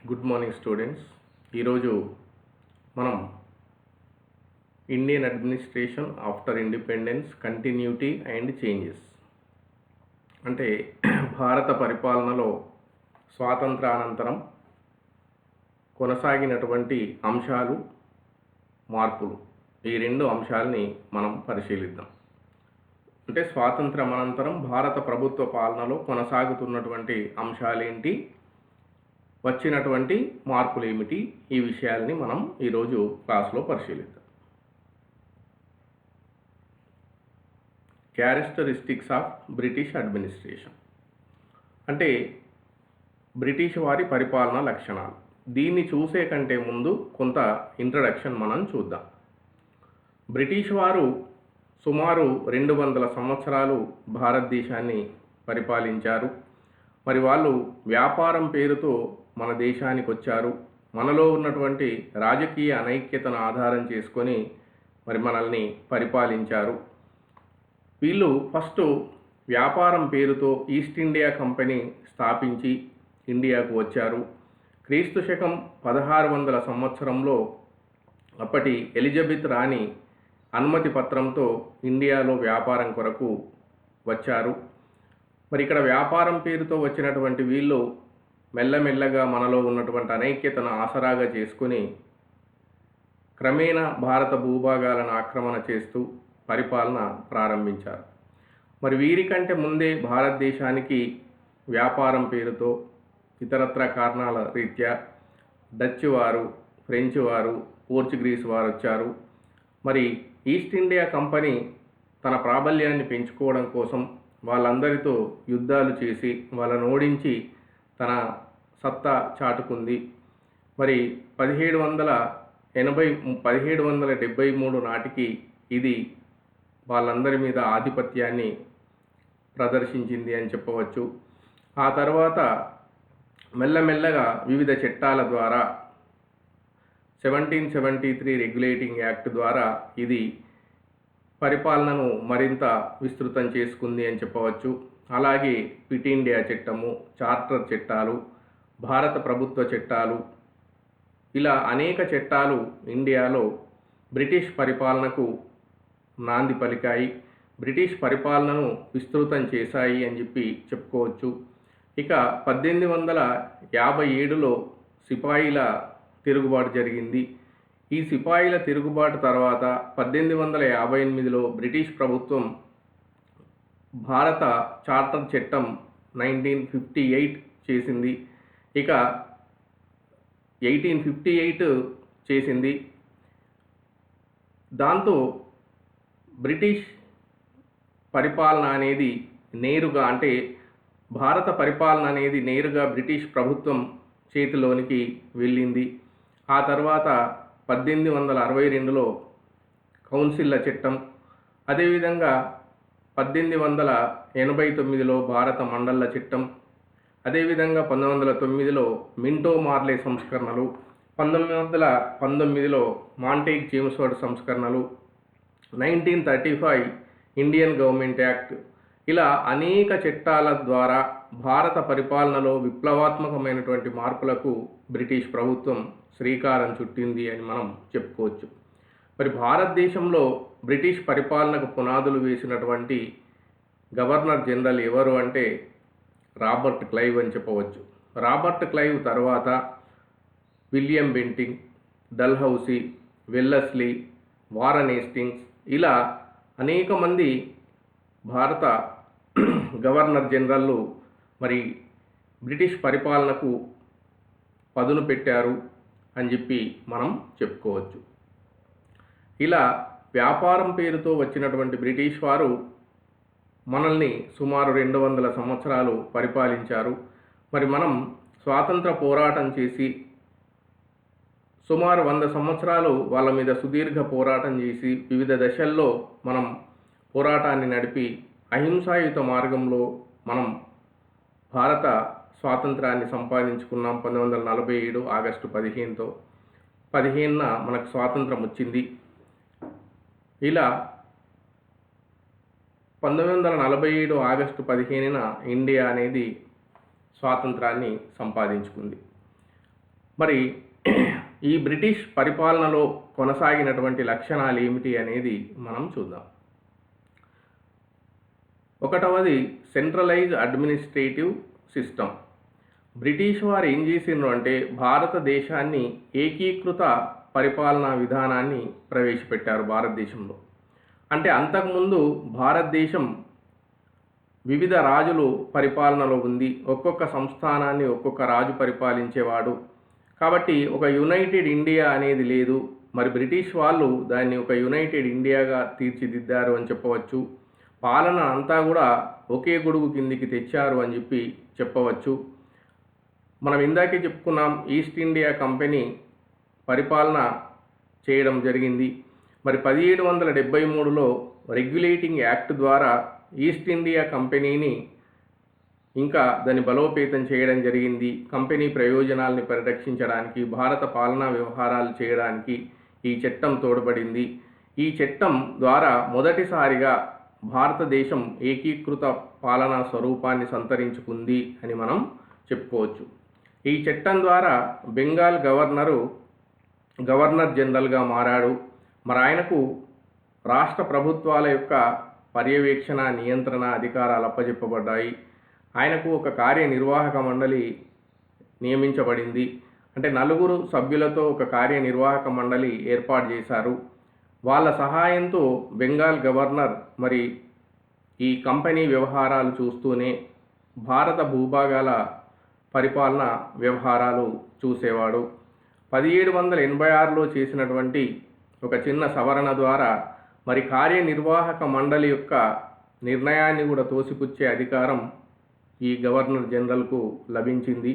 Good morning students. ఈరోజు మనం Indian administration after independence continuity and changes అంటే భారత పరిపాలనలో స్వాతంత్రానంతరం కొనసాగినటువంటి అంశాలు, మార్పులు, ఈ రెండు అంశాలని మనం పరిశీలిద్దాం. అంటే స్వాతంత్రం అనంతరం భారత ప్రభుత్వ పాలనలో కొనసాగుతున్నటువంటి అంశాలేంటి, వచ్చినటువంటి మార్పులు ఏమిటి, ఈ విషయాల్ని మనం ఈరోజు క్లాస్లో పరిశీలిద్దాం. క్యారెక్టరిస్టిక్స్ ఆఫ్ బ్రిటిష్ అడ్మినిస్ట్రేషన్ అంటే బ్రిటిష్ వారి పరిపాలన లక్షణాలు. దీన్ని చూసే కంటే ముందు కొంత ఇంట్రడక్షన్ మనం చూద్దాం. బ్రిటిష్ వారు సుమారు 200 సంవత్సరాలు భారతదేశాన్ని పరిపాలించారు. మరి వాళ్ళు వ్యాపారం పేరుతో మన దేశానికి వచ్చారు. మనలో ఉన్నటువంటి రాజకీయ అనైక్యతను ఆధారం చేసుకొని మరి మనల్ని పరిపాలించారు. వీళ్ళు ఫస్ట్ వ్యాపారం పేరుతో ఈస్ట్ ఇండియా కంపెనీ స్థాపించి ఇండియాకు వచ్చారు. క్రీస్తు శకం 1600 సంవత్సరంలో అప్పటి ఎలిజబెత్ రాణి అనుమతి పత్రంతో ఇండియాలో వ్యాపారం కొరకు వచ్చారు. మరి ఇక్కడ వ్యాపారం పేరుతో వచ్చినటువంటి వీళ్ళు మెల్లమెల్లగా మనలో ఉన్నటువంటి అనైక్యతను ఆసరాగా చేసుకుని క్రమేణా భారత భూభాగాలను ఆక్రమణ చేస్తూ పరిపాలన ప్రారంభించారు. మరి వీరికంటే ముందే భారతదేశానికి వ్యాపారం పేరుతో ఇతరత్ర కారణాల రీత్యా డచ్ వారు, ఫ్రెంచ్ వారు, పోర్చుగీస్ వారు వచ్చారు. మరి ఈస్ట్ ఇండియా కంపెనీ తన ప్రాబల్యాన్ని పెంచుకోవడం కోసం వాళ్ళందరితో యుద్ధాలు చేసి వాళ్ళను ఓడించి తన సత్తా చాటుకుంది. మరి 1773 నాటికి ఇది వాళ్ళందరి మీద ఆధిపత్యాన్ని ప్రదర్శించింది అని చెప్పవచ్చు. ఆ తర్వాత మెల్లమెల్లగా వివిధ చట్టాల ద్వారా 1773 రెగ్యులేటింగ్ యాక్ట్ ద్వారా ఇది పరిపాలనను మరింత విస్తృతం చేసుకుంది అని చెప్పవచ్చు. అలాగే క్విట్ ఇండియా చట్టము, చార్టర్ చట్టాలు, భారత ప్రభుత్వ చట్టాలు, ఇలా అనేక చట్టాలు ఇండియాలో బ్రిటిష్ పరిపాలనకు నాంది పలికాయి, బ్రిటిష్ పరిపాలనను విస్తృతం చేశాయి అని చెప్పి చెప్పుకోవచ్చు. ఇక 1857లో సిపాయిల తిరుగుబాటు జరిగింది. ఈ సిపాయిల తిరుగుబాటు తర్వాత 1858లో బ్రిటిష్ ప్రభుత్వం భారత చార్టర్ చట్టం 1958 చేసింది. ఇక 1858 చేసింది. దాంతో బ్రిటిష్ పరిపాలన అనేది నేరుగా, అంటే భారత పరిపాలన అనేది నేరుగా బ్రిటిష్ ప్రభుత్వం చేతిలోనికి వెళ్ళింది. ఆ తర్వాత 1862లో కౌన్సిల్ల చట్టం, అదేవిధంగా 1889లో భారత మండళ్ల చట్టం, అదేవిధంగా 1909లో మింటో మార్లే సంస్కరణలు, 1919లో మాంటేగ్ చేమ్స్ఫోర్డ్ సంస్కరణలు, 1935 ఇండియన్ గవర్నమెంట్ యాక్ట్, ఇలా అనేక చట్టాల ద్వారా భారత పరిపాలనలో విప్లవాత్మకమైనటువంటి మార్పులకు బ్రిటిష్ ప్రభుత్వం శ్రీకారం చుట్టింది అని మనం చెప్పుకోవచ్చు. మరి భారతదేశంలో బ్రిటిష్ పరిపాలనకు పునాదులు వేసినటువంటి గవర్నర్ జనరల్ ఎవరు అంటే రాబర్ట్ క్లైవ్ అని చెప్పవచ్చు. రాబర్ట్ క్లైవ్ తర్వాత William Bentinck, Dalhousie, Wellesley, Warren Hastings, ఇలా అనేక మంది భారత గవర్నర్ జనరల్లు మరి బ్రిటిష్ పరిపాలనకు పదును పెట్టారు అని చెప్పి మనం చెప్పుకోవచ్చు. ఇలా వ్యాపారం పేరుతో వచ్చినటువంటి బ్రిటిష్ వారు మనల్ని సుమారు 200 సంవత్సరాలు పరిపాలించారు. మరి మనం స్వాతంత్ర పోరాటం చేసి సుమారు 100 సంవత్సరాలు వాళ్ళ మీద సుదీర్ఘ పోరాటం చేసి వివిధ దశల్లో మనం పోరాటాన్ని నడిపి అహింసాయుత మార్గంలో మనం భారత స్వాతంత్రాన్ని సంపాదించుకున్నాం. 1947 ఆగస్టు 15న మనకు స్వాతంత్రం వచ్చింది. ఇలా 1947 ఆగస్టు 15న ఇండియా అనేది స్వాతంత్రాన్ని సంపాదించుకుంది. మరి ఈ బ్రిటిష్ పరిపాలనలో కొనసాగినటువంటి లక్షణాలు ఏమిటి అనేది మనం చూద్దాం. ఒకటవది సెంట్రలైజ్ అడ్మినిస్ట్రేటివ్ సిస్టమ్. బ్రిటిష్ వారు ఏం చేసిండ్రు అంటే భారతదేశాన్ని ఏకీకృత పరిపాలనా విధానాన్ని ప్రవేశపెట్టారు భారతదేశంలో. అంటే అంతకుముందు భారతదేశం వివిధ రాజులు పరిపాలనలో ఉంది. ఒక్కొక్క సంస్థానాన్ని ఒక్కొక్క రాజు పరిపాలించేవాడు. కాబట్టి ఒక యునైటెడ్ ఇండియా అనేది లేదు. మరి బ్రిటిష్ వాళ్ళు దాన్ని ఒక యునైటెడ్ ఇండియాగా తీర్చిదిద్దారు అని చెప్పవచ్చు. పాలన అంతా కూడా ఒకే గొడుగు కిందికి తెచ్చారు అని చెప్పవచ్చు. మనం ఇందాకే చెప్పుకున్నాం, ఈస్ట్ ఇండియా కంపెనీ పరిపాలన చేయడం జరిగింది. మరి 1773లో రెగ్యులేటింగ్ యాక్ట్ ద్వారా ఈస్ట్ ఇండియా కంపెనీని ఇంకా దాన్ని బలోపేతం చేయడం జరిగింది. కంపెనీ ప్రయోజనాల్ని పరిరక్షించడానికి, భారత పాలనా వ్యవహారాలు చేయడానికి ఈ చట్టం తోడ్పడింది. ఈ చట్టం ద్వారా మొదటిసారిగా భారతదేశం ఏకీకృత పాలనా స్వరూపాన్ని సంతరించుకుంది అని మనం చెప్పుకోవచ్చు. ఈ చట్టం ద్వారా బెంగాల్ గవర్నర్ జనరల్గా మారాడు. మరి ఆయనకు రాష్ట్ర ప్రభుత్వాల యొక్క పర్యవేక్షణ, నియంత్రణ అధికారాలు అప్పచెప్పబడ్డాయి. ఆయనకు ఒక కార్యనిర్వాహక మండలి నియమించబడింది. అంటే 4 సభ్యులతో ఒక కార్యనిర్వాహక మండలి ఏర్పాటు చేశారు. వాళ్ళ సహాయంతో బెంగాల్ గవర్నర్ మరి ఈ కంపెనీ వ్యవహారాలు చూస్తూనే భారత భూభాగాల పరిపాలన వ్యవహారాలు చూసేవాడు. 1786లో చేసినటువంటి ఒక చిన్న సవరణ ద్వారా మరి కార్యనిర్వాహక మండలి యొక్క నిర్ణయాన్ని కూడా తోసిపుచ్చే అధికారం ఈ గవర్నర్ జనరల్కు లభించింది.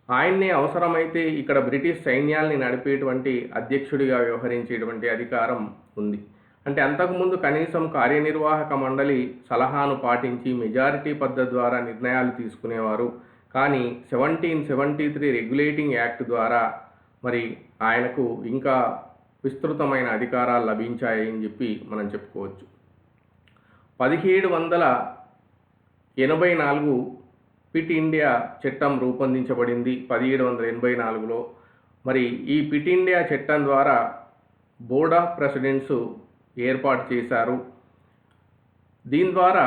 ఆయన్నే అవసరమైతే ఇక్కడ బ్రిటిష్ సైన్యాల్ని నడిపేటువంటి అధ్యక్షుడిగా వ్యవహరించేటువంటి అధికారం ఉంది. అంటే అంతకుముందు కనీసం కార్యనిర్వాహక మండలి సలహాను పాటించి మెజారిటీ పద్ధతి ద్వారా నిర్ణయాలు తీసుకునేవారు. కానీ 1773 రెగ్యులేటింగ్ యాక్ట్ ద్వారా మరి ఆయనకు ఇంకా విస్తృతమైన అధికారాలు లభించాయని మనం చెప్పుకోవచ్చు. 1784 పిట్ ఇండియా చట్టం రూపొందించబడింది 1784లో. మరి ఈ పిట్ ఇండియా చట్టం ద్వారా బోర్డ్ ఆఫ్ ప్రెసిడెంట్స్ ఏర్పాటు చేశారు. దీని ద్వారా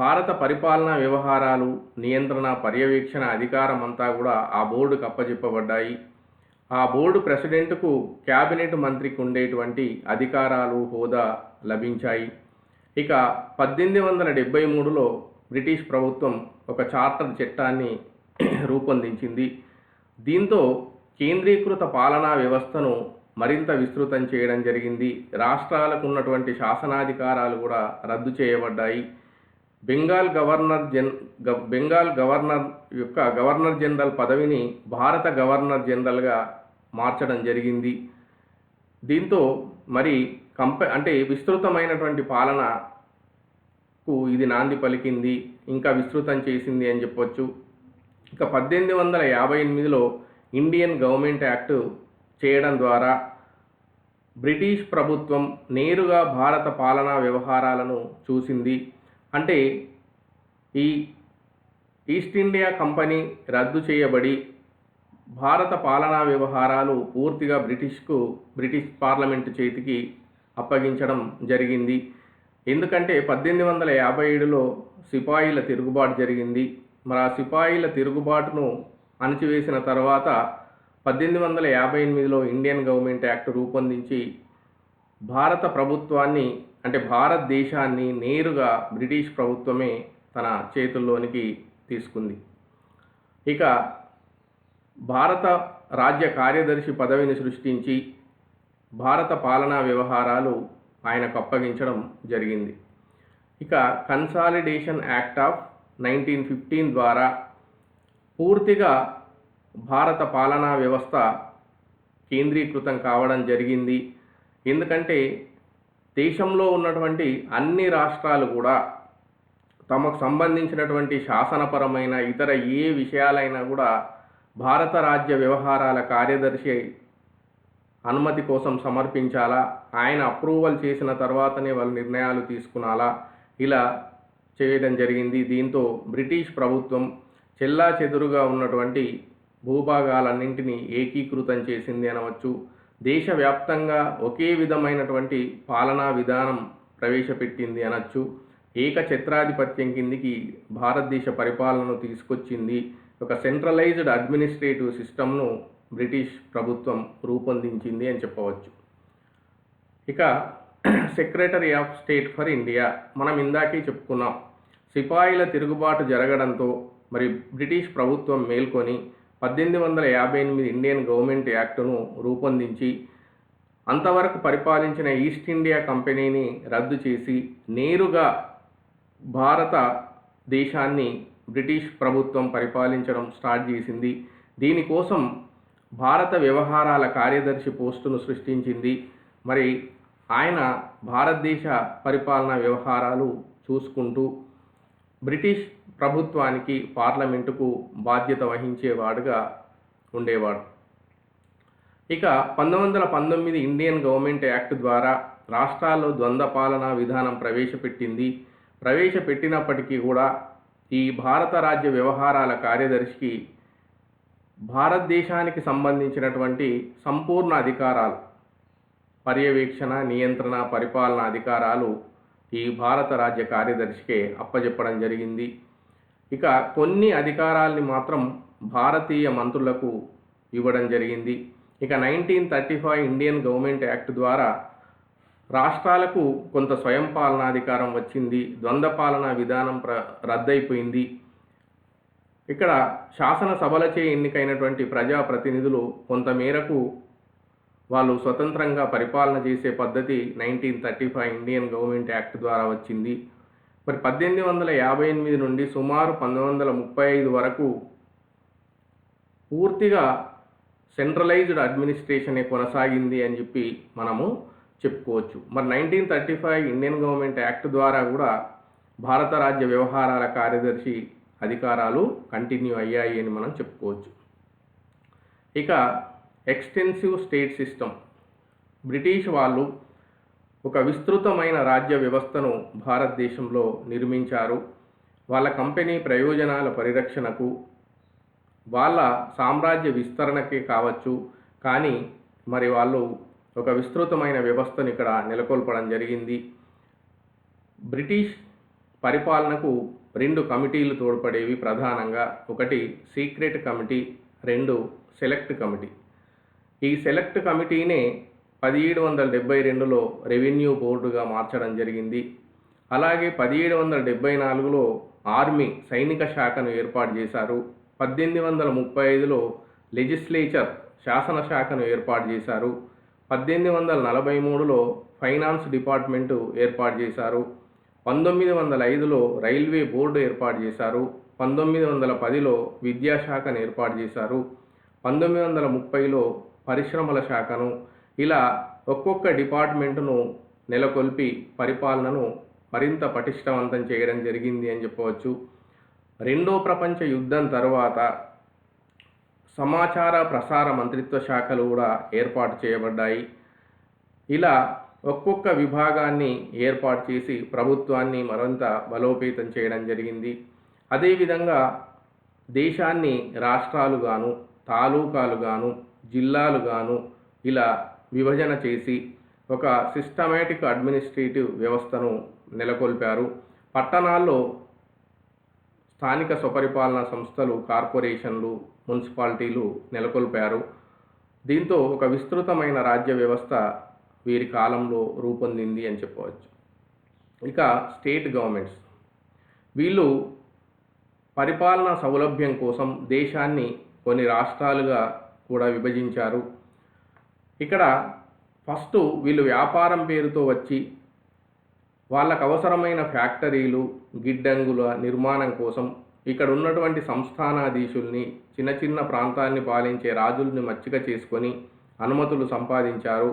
భారత పరిపాలనా వ్యవహారాలు, నియంత్రణ, పర్యవేక్షణ అధికారం అంతా కూడా ఆ బోర్డుకు అప్పచెప్పబడ్డాయి. ఆ బోర్డు ప్రెసిడెంట్కు క్యాబినెట్ మంత్రికి ఉండేటువంటి అధికారాలు, హోదా లభించాయి. ఇక 1873లో బ్రిటిష్ ప్రభుత్వం ఒక చార్టర్ చట్టాన్ని రూపొందించింది. దీంతో కేంద్రీకృత పాలనా వ్యవస్థను మరింత విస్తృతం చేయడం జరిగింది. రాష్ట్రాలకు ఉన్నటువంటి శాసనాధికారాలు కూడా రద్దు చేయబడ్డాయి. బెంగాల్ గవర్నర్ యొక్క గవర్నర్ జనరల్ పదవిని భారత గవర్నర్ జనరల్గా మార్చడం జరిగింది. దీంతో మరి అంటే విస్తృతమైనటువంటి పాలనకు ఇది నాంది పలికింది, ఇంకా విస్తృతం చేసింది అని చెప్పొచ్చు. ఇక 1858లో ఇండియన్ గవర్నమెంట్ యాక్ట్ చేయడం ద్వారా బ్రిటిష్ ప్రభుత్వం నేరుగా భారత పాలనా వ్యవహారాలను చూసింది. అంటే ఈ ఈస్ట్ ఇండియా కంపెనీ రద్దు చేయబడి భారత పాలనా వ్యవహారాలు పూర్తిగా బ్రిటిష్ పార్లమెంటు చేతికి అప్పగించడం జరిగింది. ఎందుకంటే 1857లో సిపాయిల తిరుగుబాటు జరిగింది. మరి ఆ సిపాయిల తిరుగుబాటును అణచివేసిన తర్వాత 1858లో ఇండియన్ గవర్నమెంట్ యాక్ట్ రూపొందించి భారత ప్రభుత్వాన్ని అంటే భారతదేశాన్ని నేరుగా బ్రిటిష్ ప్రభుత్వమే తన చేతుల్లోనికి తీసుకుంది. ఇక భారత రాజ్య కార్యదర్శి పదవిని సృష్టించి భారత పాలనా వ్యవహారాలు ఆయనకు అప్పగించడం జరిగింది. ఇక కన్సాలిడేషన్ యాక్ట్ ఆఫ్ 1915 ద్వారా పూర్తిగా భారత పాలనా వ్యవస్థ కేంద్రీకృతం కావడం జరిగింది. ఎందుకంటే దేశంలో ఉన్నటువంటి అన్ని రాష్ట్రాలు కూడా తమకు సంబంధించినటువంటి శాసనపరమైన ఇతర ఏ విషయాలైనా కూడా భారత రాజ్య వ్యవహారాల కార్యదర్శి అనుమతి కోసం సమర్పించాలా, ఆయన అప్రూవల్ చేసిన తర్వాతనే వాళ్ళు నిర్ణయాలు తీసుకునాలా, ఇలా చేయడం జరిగింది. దీంతో బ్రిటిష్ ప్రభుత్వం చెల్లాచెదురుగా ఉన్నటువంటి భూభాగాలన్నింటినీ ఏకీకృతం చేసింది అనవచ్చు. దేశవ్యాప్తంగా ఒకే విధమైనటువంటి పాలనా విధానం ప్రవేశపెట్టింది అనొచ్చు. ఏకఛత్రాధిపత్యం కిందికి భారతదేశ పరిపాలనను తీసుకొచ్చింది. ఒక సెంట్రలైజ్డ్ అడ్మినిస్ట్రేటివ్ సిస్టమ్ను బ్రిటిష్ ప్రభుత్వం రూపొందించింది అని చెప్పవచ్చు. ఇక secretary of state for India మనం ఇందాకే చెప్పుకున్నాం. సిపాయిల తిరుగుబాటు జరగడంతో మరి బ్రిటిష్ ప్రభుత్వం మేల్కొని 1858 ఇండియన్ గవర్నమెంట్ యాక్టును రూపొందించి అంతవరకు పరిపాలించిన ఈస్ట్ ఇండియా కంపెనీని రద్దు చేసి నేరుగా భారత దేశాన్ని బ్రిటిష్ ప్రభుత్వం పరిపాలించడం స్టార్ట్ చేసింది. దీనికోసం భారత వ్యవహారాల కార్యదర్శి పోస్టును సృష్టించింది. మరి ఆయన భారతదేశ పరిపాలనా వ్యవహారాలు చూసుకుంటూ బ్రిటిష్ ప్రభుత్వానికి పార్లమెంటుకు బాధ్యత వహించేవాడుగా ఉండేవాడు. ఇక 1919 ఇండియన్ గవర్నమెంట్ యాక్ట్ ద్వారా రాష్ట్రాల్లో ద్వంద్వ పాలనా విధానం ప్రవేశపెట్టినప్పటికీ కూడా ఈ భారత రాజ్య వ్యవహారాల కార్యదర్శికి భారతదేశానికి సంబంధించినటువంటి సంపూర్ణ అధికారాలు, పర్యవేక్షణ, నియంత్రణ, పరిపాలనా అధికారాలు ఈ భారత రాజ్య కార్యదర్శికే అప్పజెప్పడం జరిగింది. ఇక కొన్ని అధికారాల్ని మాత్రం భారతీయ మంత్రులకు ఇవ్వడం జరిగింది. ఇక 1935 ఇండియన్ గవర్నమెంట్ యాక్ట్ ద్వారా రాష్ట్రాలకు కొంత స్వయం పాలనాధికారం వచ్చింది. ద్వంద్వ పాలనా విధానం రద్దయిపోయింది. ఇక్కడ శాసనసభలచే ఎన్నికైనటువంటి ప్రజాప్రతినిధులు కొంతమేరకు వాళ్ళు స్వతంత్రంగా పరిపాలన చేసే పద్ధతి 1935 ఇండియన్ గవర్నమెంట్ యాక్ట్ ద్వారా వచ్చింది. మరి 1858 నుండి సుమారు 1935 వరకు పూర్తిగా సెంట్రలైజ్డ్ అడ్మినిస్ట్రేషనే కొనసాగింది అని చెప్పి మనము చెప్పుకోవచ్చు. మరి 1935 ఇండియన్ గవర్నమెంట్ యాక్ట్ ద్వారా కూడా భారత రాజ్య వ్యవహారాల కార్యదర్శి అధికారాలు కంటిన్యూ అయ్యాయి అని మనం చెప్పుకోవచ్చు. ఇక ఎక్స్టెన్సివ్ స్టేట్ సిస్టమ్, బ్రిటిష్ వాళ్ళు ఒక విస్తృతమైన రాజ్య వ్యవస్థను భారతదేశంలో నిర్మించారు. వాళ్ళ కంపెనీ ప్రయోజనాల పరిరక్షణకు, వాళ్ళ సామ్రాజ్య విస్తరణకే కావచ్చు, కానీ మరి వాళ్ళు ఒక విస్తృతమైన వ్యవస్థను ఇక్కడ నెలకొల్పడం జరిగింది. బ్రిటిష్ పరిపాలనకు 2 కమిటీలు తోడ్పడేవి ప్రధానంగా. ఒకటి సీక్రెట్ కమిటీ, 2 సెలెక్ట్ కమిటీ. ఈ సెలెక్ట్ కమిటీనే 1772లో రెవెన్యూ బోర్డుగా మార్చడం జరిగింది. అలాగే 1774లో ఆర్మీ సైనిక శాఖను ఏర్పాటు చేశారు. 1835లో లెజిస్లేచర్ శాసన శాఖను ఏర్పాటు చేశారు. 1843లో ఫైనాన్స్ డిపార్ట్మెంటు ఏర్పాటు చేశారు. 1905లో రైల్వే బోర్డు ఏర్పాటు చేశారు. 1910లో విద్యాశాఖను ఏర్పాటు చేశారు. 1930లో పరిశ్రమల శాఖను, ఇలా ఒక్కొక్క డిపార్ట్మెంటును నెలకొల్పి పరిపాలనను మరింత పటిష్టవంతం చేయడం జరిగింది అని చెప్పవచ్చు. రెండో ప్రపంచ యుద్ధం తర్వాత సమాచార ప్రసార మంత్రిత్వ శాఖలు కూడా ఏర్పాటు చేయబడ్డాయి. ఇలా ఒక్కొక్క విభాగాన్ని ఏర్పాటు చేసి ప్రభుత్వాన్ని మరింత బలోపేతం చేయడం జరిగింది. అదేవిధంగా దేశాన్ని రాష్ట్రాలుగాను, తాలూకాలుగాను, జిల్లాలుగాను ఇలా విభజన చేసి ఒక సిస్టమేటిక్ అడ్మినిస్ట్రేటివ్ వ్యవస్థను నెలకొల్పారు. పట్టణాల్లో స్థానిక స్వపరిపాలనా సంస్థలు, కార్పొరేషన్లు, మున్సిపాలిటీలు నెలకొల్పారు. దీంతో ఒక విస్తృతమైన రాజ్య వ్యవస్థ వీరి కాలంలో రూపొందింది అని చెప్పవచ్చు. ఇక స్టేట్ గవర్నమెంట్స్, వీళ్ళు పరిపాలనా సౌలభ్యం కోసం దేశాన్ని కొన్ని రాష్ట్రాలుగా కూడా విభజించారు. ఇక్కడ ఫస్ట్ వీళ్ళు వ్యాపారం పేరుతో వచ్చి వాళ్ళకు అవసరమైన ఫ్యాక్టరీలు, గిడ్డంగుల నిర్మాణం కోసం ఇక్కడ ఉన్నటువంటి సంస్థానాధీశుల్ని, చిన్న చిన్న ప్రాంతాన్ని పాలించే రాజుల్ని మచ్చిక చేసుకొని అనుమతులు సంపాదించారు.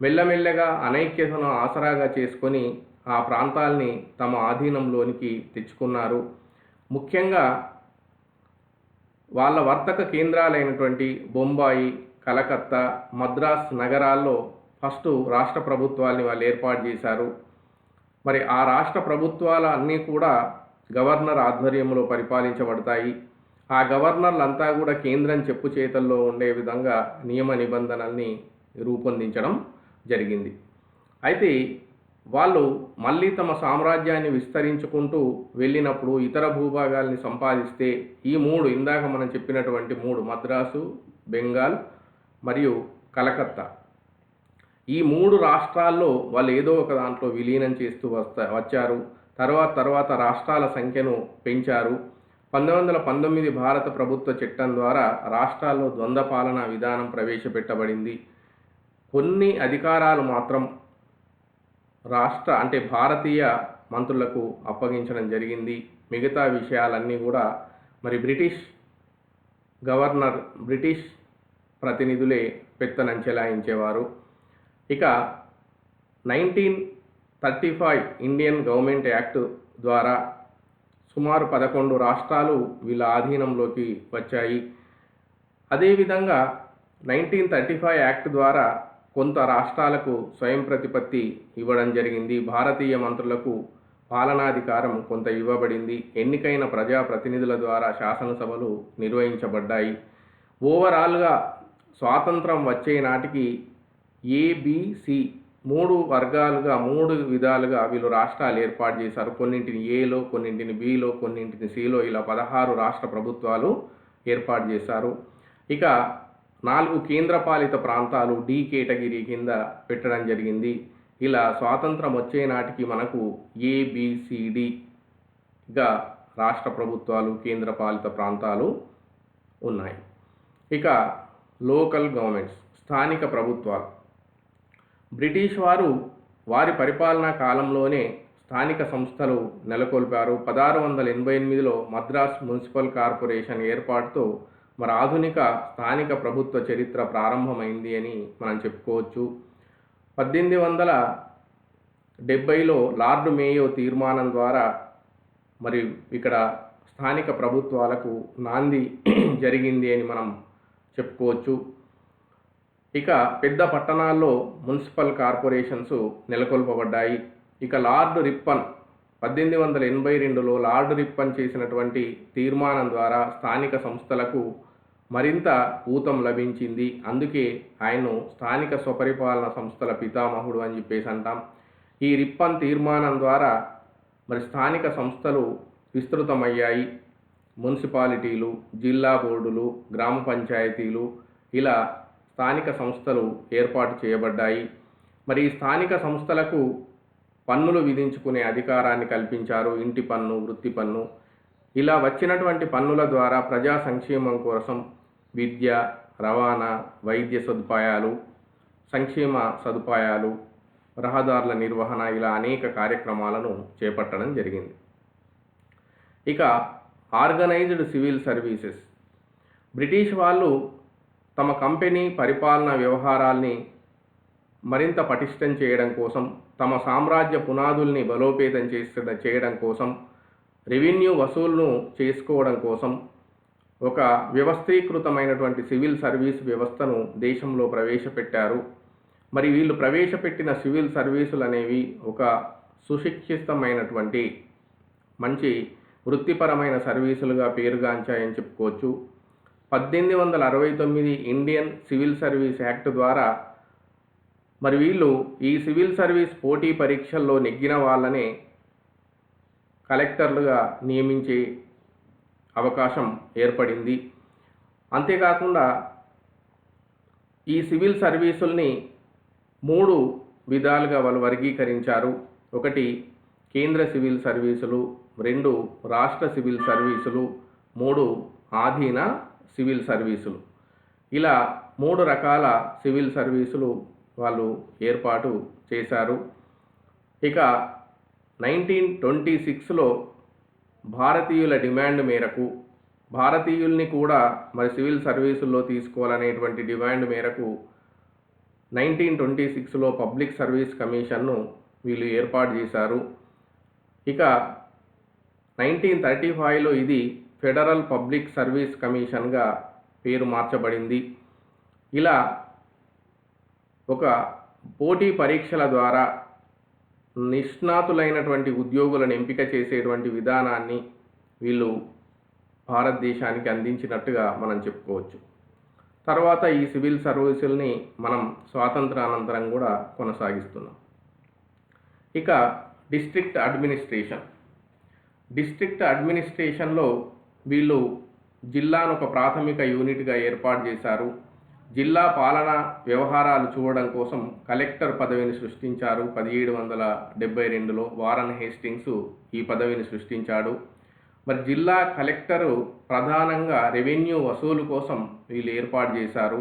మెల్లమెల్లగా అనైక్యతను ఆసరాగా చేసుకొని ఆ ప్రాంతాల్ని తమ ఆధీనంలోనికి తెచ్చుకున్నారు. ముఖ్యంగా వాళ్ళ వర్తక కేంద్రాలైనటువంటి బొంబాయి, కలకత్తా, మద్రాస్ నగరాల్లో ఫస్ట్ రాష్ట్ర ప్రభుత్వాల్ని వాళ్ళు ఏర్పాటు చేశారు. మరి ఆ రాష్ట్ర ప్రభుత్వాలు అన్నీ కూడా గవర్నర్ ఆధ్వర్యంలో పరిపాలించబడతాయి. ఆ గవర్నర్లంతా కూడా కేంద్రం చెప్పు చేతల్లో ఉండే విధంగా నియమ నిబంధనల్ని రూపొందించడం జరిగింది. అయితే వాళ్ళు మళ్ళీ తమ సామ్రాజ్యాన్ని విస్తరించుకుంటూ వెళ్ళినప్పుడు ఇతర భూభాగాల్ని సంపాదిస్తే ఈ మూడు ఇందాక మనం చెప్పినటువంటి మూడు మద్రాసు, బెంగాల్ మరియు కలకత్తా, ఈ మూడు రాష్ట్రాల్లో వాళ్ళు ఏదో ఒక దాంట్లో విలీనం చేస్తూ వచ్చారు. తర్వాత రాష్ట్రాల సంఖ్యను పెంచారు. 1919 భారత ప్రభుత్వ చట్టం ద్వారా రాష్ట్రాల్లో ద్వంద్వ పాలనా విధానం ప్రవేశపెట్టబడింది. కొన్ని అధికారాలు మాత్రం భారతీయ మంత్రులకు అప్పగించడం జరిగింది. మిగతా విషయాలన్నీ కూడా మరి బ్రిటిష్ ప్రతినిధులే పెత్తనం చెలాయించేవారు. ఇక 1935 ఇండియన్ గవర్నమెంట్ యాక్ట్ ద్వారా సుమారు 11 రాష్ట్రాలు వీళ్ళ ఆధీనంలోకి వచ్చాయి. అదేవిధంగా 1935 యాక్ట్ ద్వారా కొంత రాష్ట్రాలకు స్వయం ప్రతిపత్తి ఇవ్వడం జరిగింది. భారతీయ మంత్రులకు పాలనాధికారం కొంత ఇవ్వబడింది. ఎన్నికైన ప్రజాప్రతినిధుల ద్వారా శాసనసభలు నిర్వహించబడ్డాయి. ఓవరాల్గా స్వాతంత్రం వచ్చే నాటికి ఏబిసి మూడు విధాలుగా వీళ్ళు రాష్ట్రాలు ఏర్పాటు చేశారు. కొన్నింటిని ఏలో, కొన్నింటిని బిలో, కొన్నింటిని సిలో, ఇలా 16 రాష్ట్ర ప్రభుత్వాలు ఏర్పాటు చేశారు. ఇక 4 కేంద్రపాలిత ప్రాంతాలు డి కేటగిరీ కింద పెట్టడం జరిగింది. ఇలా స్వాతంత్రం వచ్చే నాటికి మనకు ఏబిసిడిగా రాష్ట్ర ప్రభుత్వాలు, కేంద్రపాలిత ప్రాంతాలు ఉన్నాయి. ఇక లోకల్ గవర్నమెంట్స్, స్థానిక ప్రభుత్వాలు. బ్రిటిష్ వారి పరిపాలనా కాలంలోనే స్థానిక సంస్థలు నెలకొల్పారు. 1688లో మద్రాస్ మున్సిపల్ కార్పొరేషన్ ఏర్పాటుతో మరి ఆధునిక స్థానిక ప్రభుత్వ చరిత్ర ప్రారంభమైంది అని మనం చెప్పుకోవచ్చు. 1870లో లార్డ్ మేయో తీర్మానం ద్వారా మరి ఇక్కడ స్థానిక ప్రభుత్వాలకు నాంది జరిగింది అని మనం చెప్పుకోవచ్చు. ఇక పెద్ద పట్టణాల్లో మున్సిపల్ కార్పొరేషన్స్ నెలకొల్పబడ్డాయి. ఇక లార్డ్ రిప్పన్ 1882లో లార్డ్ రిప్పన్ చేసినటువంటి తీర్మానం ద్వారా స్థానిక సంస్థలకు మరింత ఊతం లభించింది. అందుకే ఆయన్ను స్థానిక స్వపరిపాలన సంస్థల పితామహుడు అని చెప్పేసి అంటాం. ఈ రిప్పన్ తీర్మానం ద్వారా మరి స్థానిక సంస్థలు విస్తృతమయ్యాయి. మున్సిపాలిటీలు, జిల్లా బోర్డులు, గ్రామ పంచాయతీలు, ఇలా స్థానిక సంస్థలు ఏర్పాటు చేయబడ్డాయి. మరి ఈ స్థానిక సంస్థలకు పన్నులు విధించుకునే అధికారాన్ని కల్పించారు. ఇంటి పన్ను, వృత్తి పన్ను, ఇలా వచ్చినటువంటి పన్నుల ద్వారా ప్రజా సంక్షేమం కోసం విద్య, రవాణా, వైద్య సదుపాయాలు, సంక్షేమ సదుపాయాలు, రహదారుల నిర్వహణ, ఇలా అనేక కార్యక్రమాలను చేపట్టడం జరిగింది. ఇక ఆర్గనైజ్డ్ సివిల్ సర్వీసెస్. బ్రిటిష్ వాళ్ళు తమ కంపెనీ పరిపాలనా వ్యవహారాల్ని మరింత పటిష్టం చేయడం కోసం, తమ సామ్రాజ్య పునాదుల్ని బలోపేతం చేయడం కోసం, రెవెన్యూ వసూలును చేసుకోవడం కోసం ఒక వ్యవస్థీకృతమైనటువంటి సివిల్ సర్వీస్ వ్యవస్థను దేశంలో ప్రవేశపెట్టారు. మరి వీళ్ళు ప్రవేశపెట్టిన సివిల్ సర్వీసులు అనేవి ఒక సుశిక్షితమైనటువంటి మంచి వృత్తిపరమైన సర్వీసులుగా పేరుగాంచాయని చెప్పుకోవచ్చు. 1869 ఇండియన్ సివిల్ సర్వీస్ యాక్ట్ ద్వారా మరి వీళ్ళు ఈ సివిల్ సర్వీస్ పోటీ పరీక్షల్లో నెగ్గిన వాళ్ళనే కలెక్టర్లుగా నియమించే అవకాశం ఏర్పడింది. అంతేకాకుండా ఈ సివిల్ సర్వీసుల్ని 3 విధాలుగా వాళ్ళు వర్గీకరించారు. 1 కేంద్ర సివిల్ సర్వీసులు, 2 రాష్ట్ర సివిల్ సర్వీసులు, 3 ఆధీన సివిల్ సర్వీసులు. ఇలా 3 రకాల సివిల్ సర్వీసులు వాళ్ళు ఏర్పాటు చేశారు. ఇక 1926లో భారతీయుల డిమాండ్ మేరకు, భారతీయుల్ని కూడా మరి సివిల్ సర్వీసుల్లో తీసుకోవాలనేటువంటి డిమాండ్ మేరకు 1926లో పబ్లిక్ సర్వీస్ కమిషన్ను వీళ్ళు ఏర్పాటు చేశారు. ఇక 1935లో ఇది ఫెడరల్ పబ్లిక్ సర్వీస్ కమిషన్గా పేరు మార్చబడింది. ఇలా ఒక పోటీ పరీక్షల ద్వారా నిష్ణాతులైనటువంటి ఉద్యోగులను ఎంపిక చేసేటువంటి విధానాన్ని వీళ్ళు భారతదేశానికి అందించినట్టుగా మనం చెప్పుకోవచ్చు. తర్వాత ఈ సివిల్ సర్వీసుల్ని మనం స్వాతంత్రానంతరం కూడా కొనసాగిస్తున్నాం. ఇక డిస్ట్రిక్ట్ అడ్మినిస్ట్రేషన్లో వీళ్ళు జిల్లాను ఒక ప్రాథమిక యూనిట్గా ఏర్పాటు చేశారు. జిల్లా పాలనా వ్యవహారాలు చూడడం కోసం కలెక్టర్ పదవిని సృష్టించారు. 1772లో వారన్ హేస్టింగ్స్ ఈ పదవిని సృష్టించాడు. మరి జిల్లా కలెక్టరు ప్రధానంగా రెవెన్యూ వసూలు కోసం వీళ్ళు ఏర్పాటు చేశారు.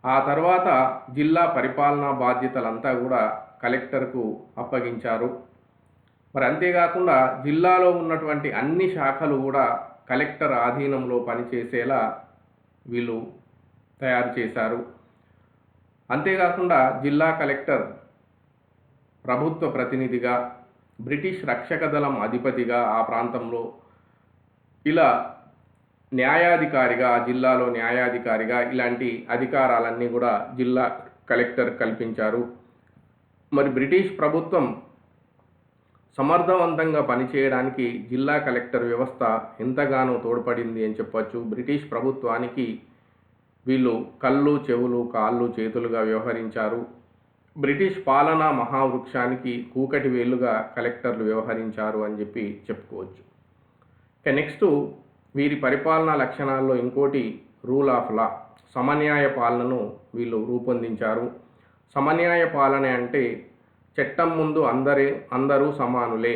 ఆ తర్వాత జిల్లా పరిపాలనా బాధ్యతలంతా కూడా కలెక్టర్కు అప్పగించారు. మరి అంతేకాకుండా జిల్లాలో ఉన్నటువంటి అన్ని శాఖలు కూడా కలెక్టర్ ఆధీనంలో పనిచేసేలా వీళ్ళు తయారు చేశారు. అంతేకాకుండా జిల్లా కలెక్టర్ ప్రభుత్వ ప్రతినిధిగా, బ్రిటిష్ రక్షక దళం అధిపతిగా ఆ ప్రాంతంలో, ఇలా న్యాయాధికారిగా, జిల్లాలో న్యాయాధికారిగా ఇలాంటి అధికారాలన్నీ కూడా జిల్లా కలెక్టర్ కల్పించారు. మరి బ్రిటిష్ ప్రభుత్వం సమర్థవంతంగా పనిచేయడానికి జిల్లా కలెక్టర్ వ్యవస్థ ఎంతగానో తోడ్పడింది అని చెప్పచ్చు. బ్రిటిష్ ప్రభుత్వానికి వీళ్ళు కళ్ళు, చెవులు, కాళ్ళు, చేతులుగా వ్యవహరించారు. బ్రిటిష్ పాలనా మహావృక్షానికి కూకటి వేలుగా కలెక్టర్లు వ్యవహరించారు అని చెప్పి చెప్పుకోవచ్చు. ఇక నెక్స్ట్ వీరి పరిపాలనా లక్షణాల్లో ఇంకోటి రూల్ ఆఫ్ లా, సమన్యాయ పాలనను వీళ్ళు రూపొందించారు. సమన్యాయ పాలన అంటే చట్టం ముందు అందరూ సమానులే,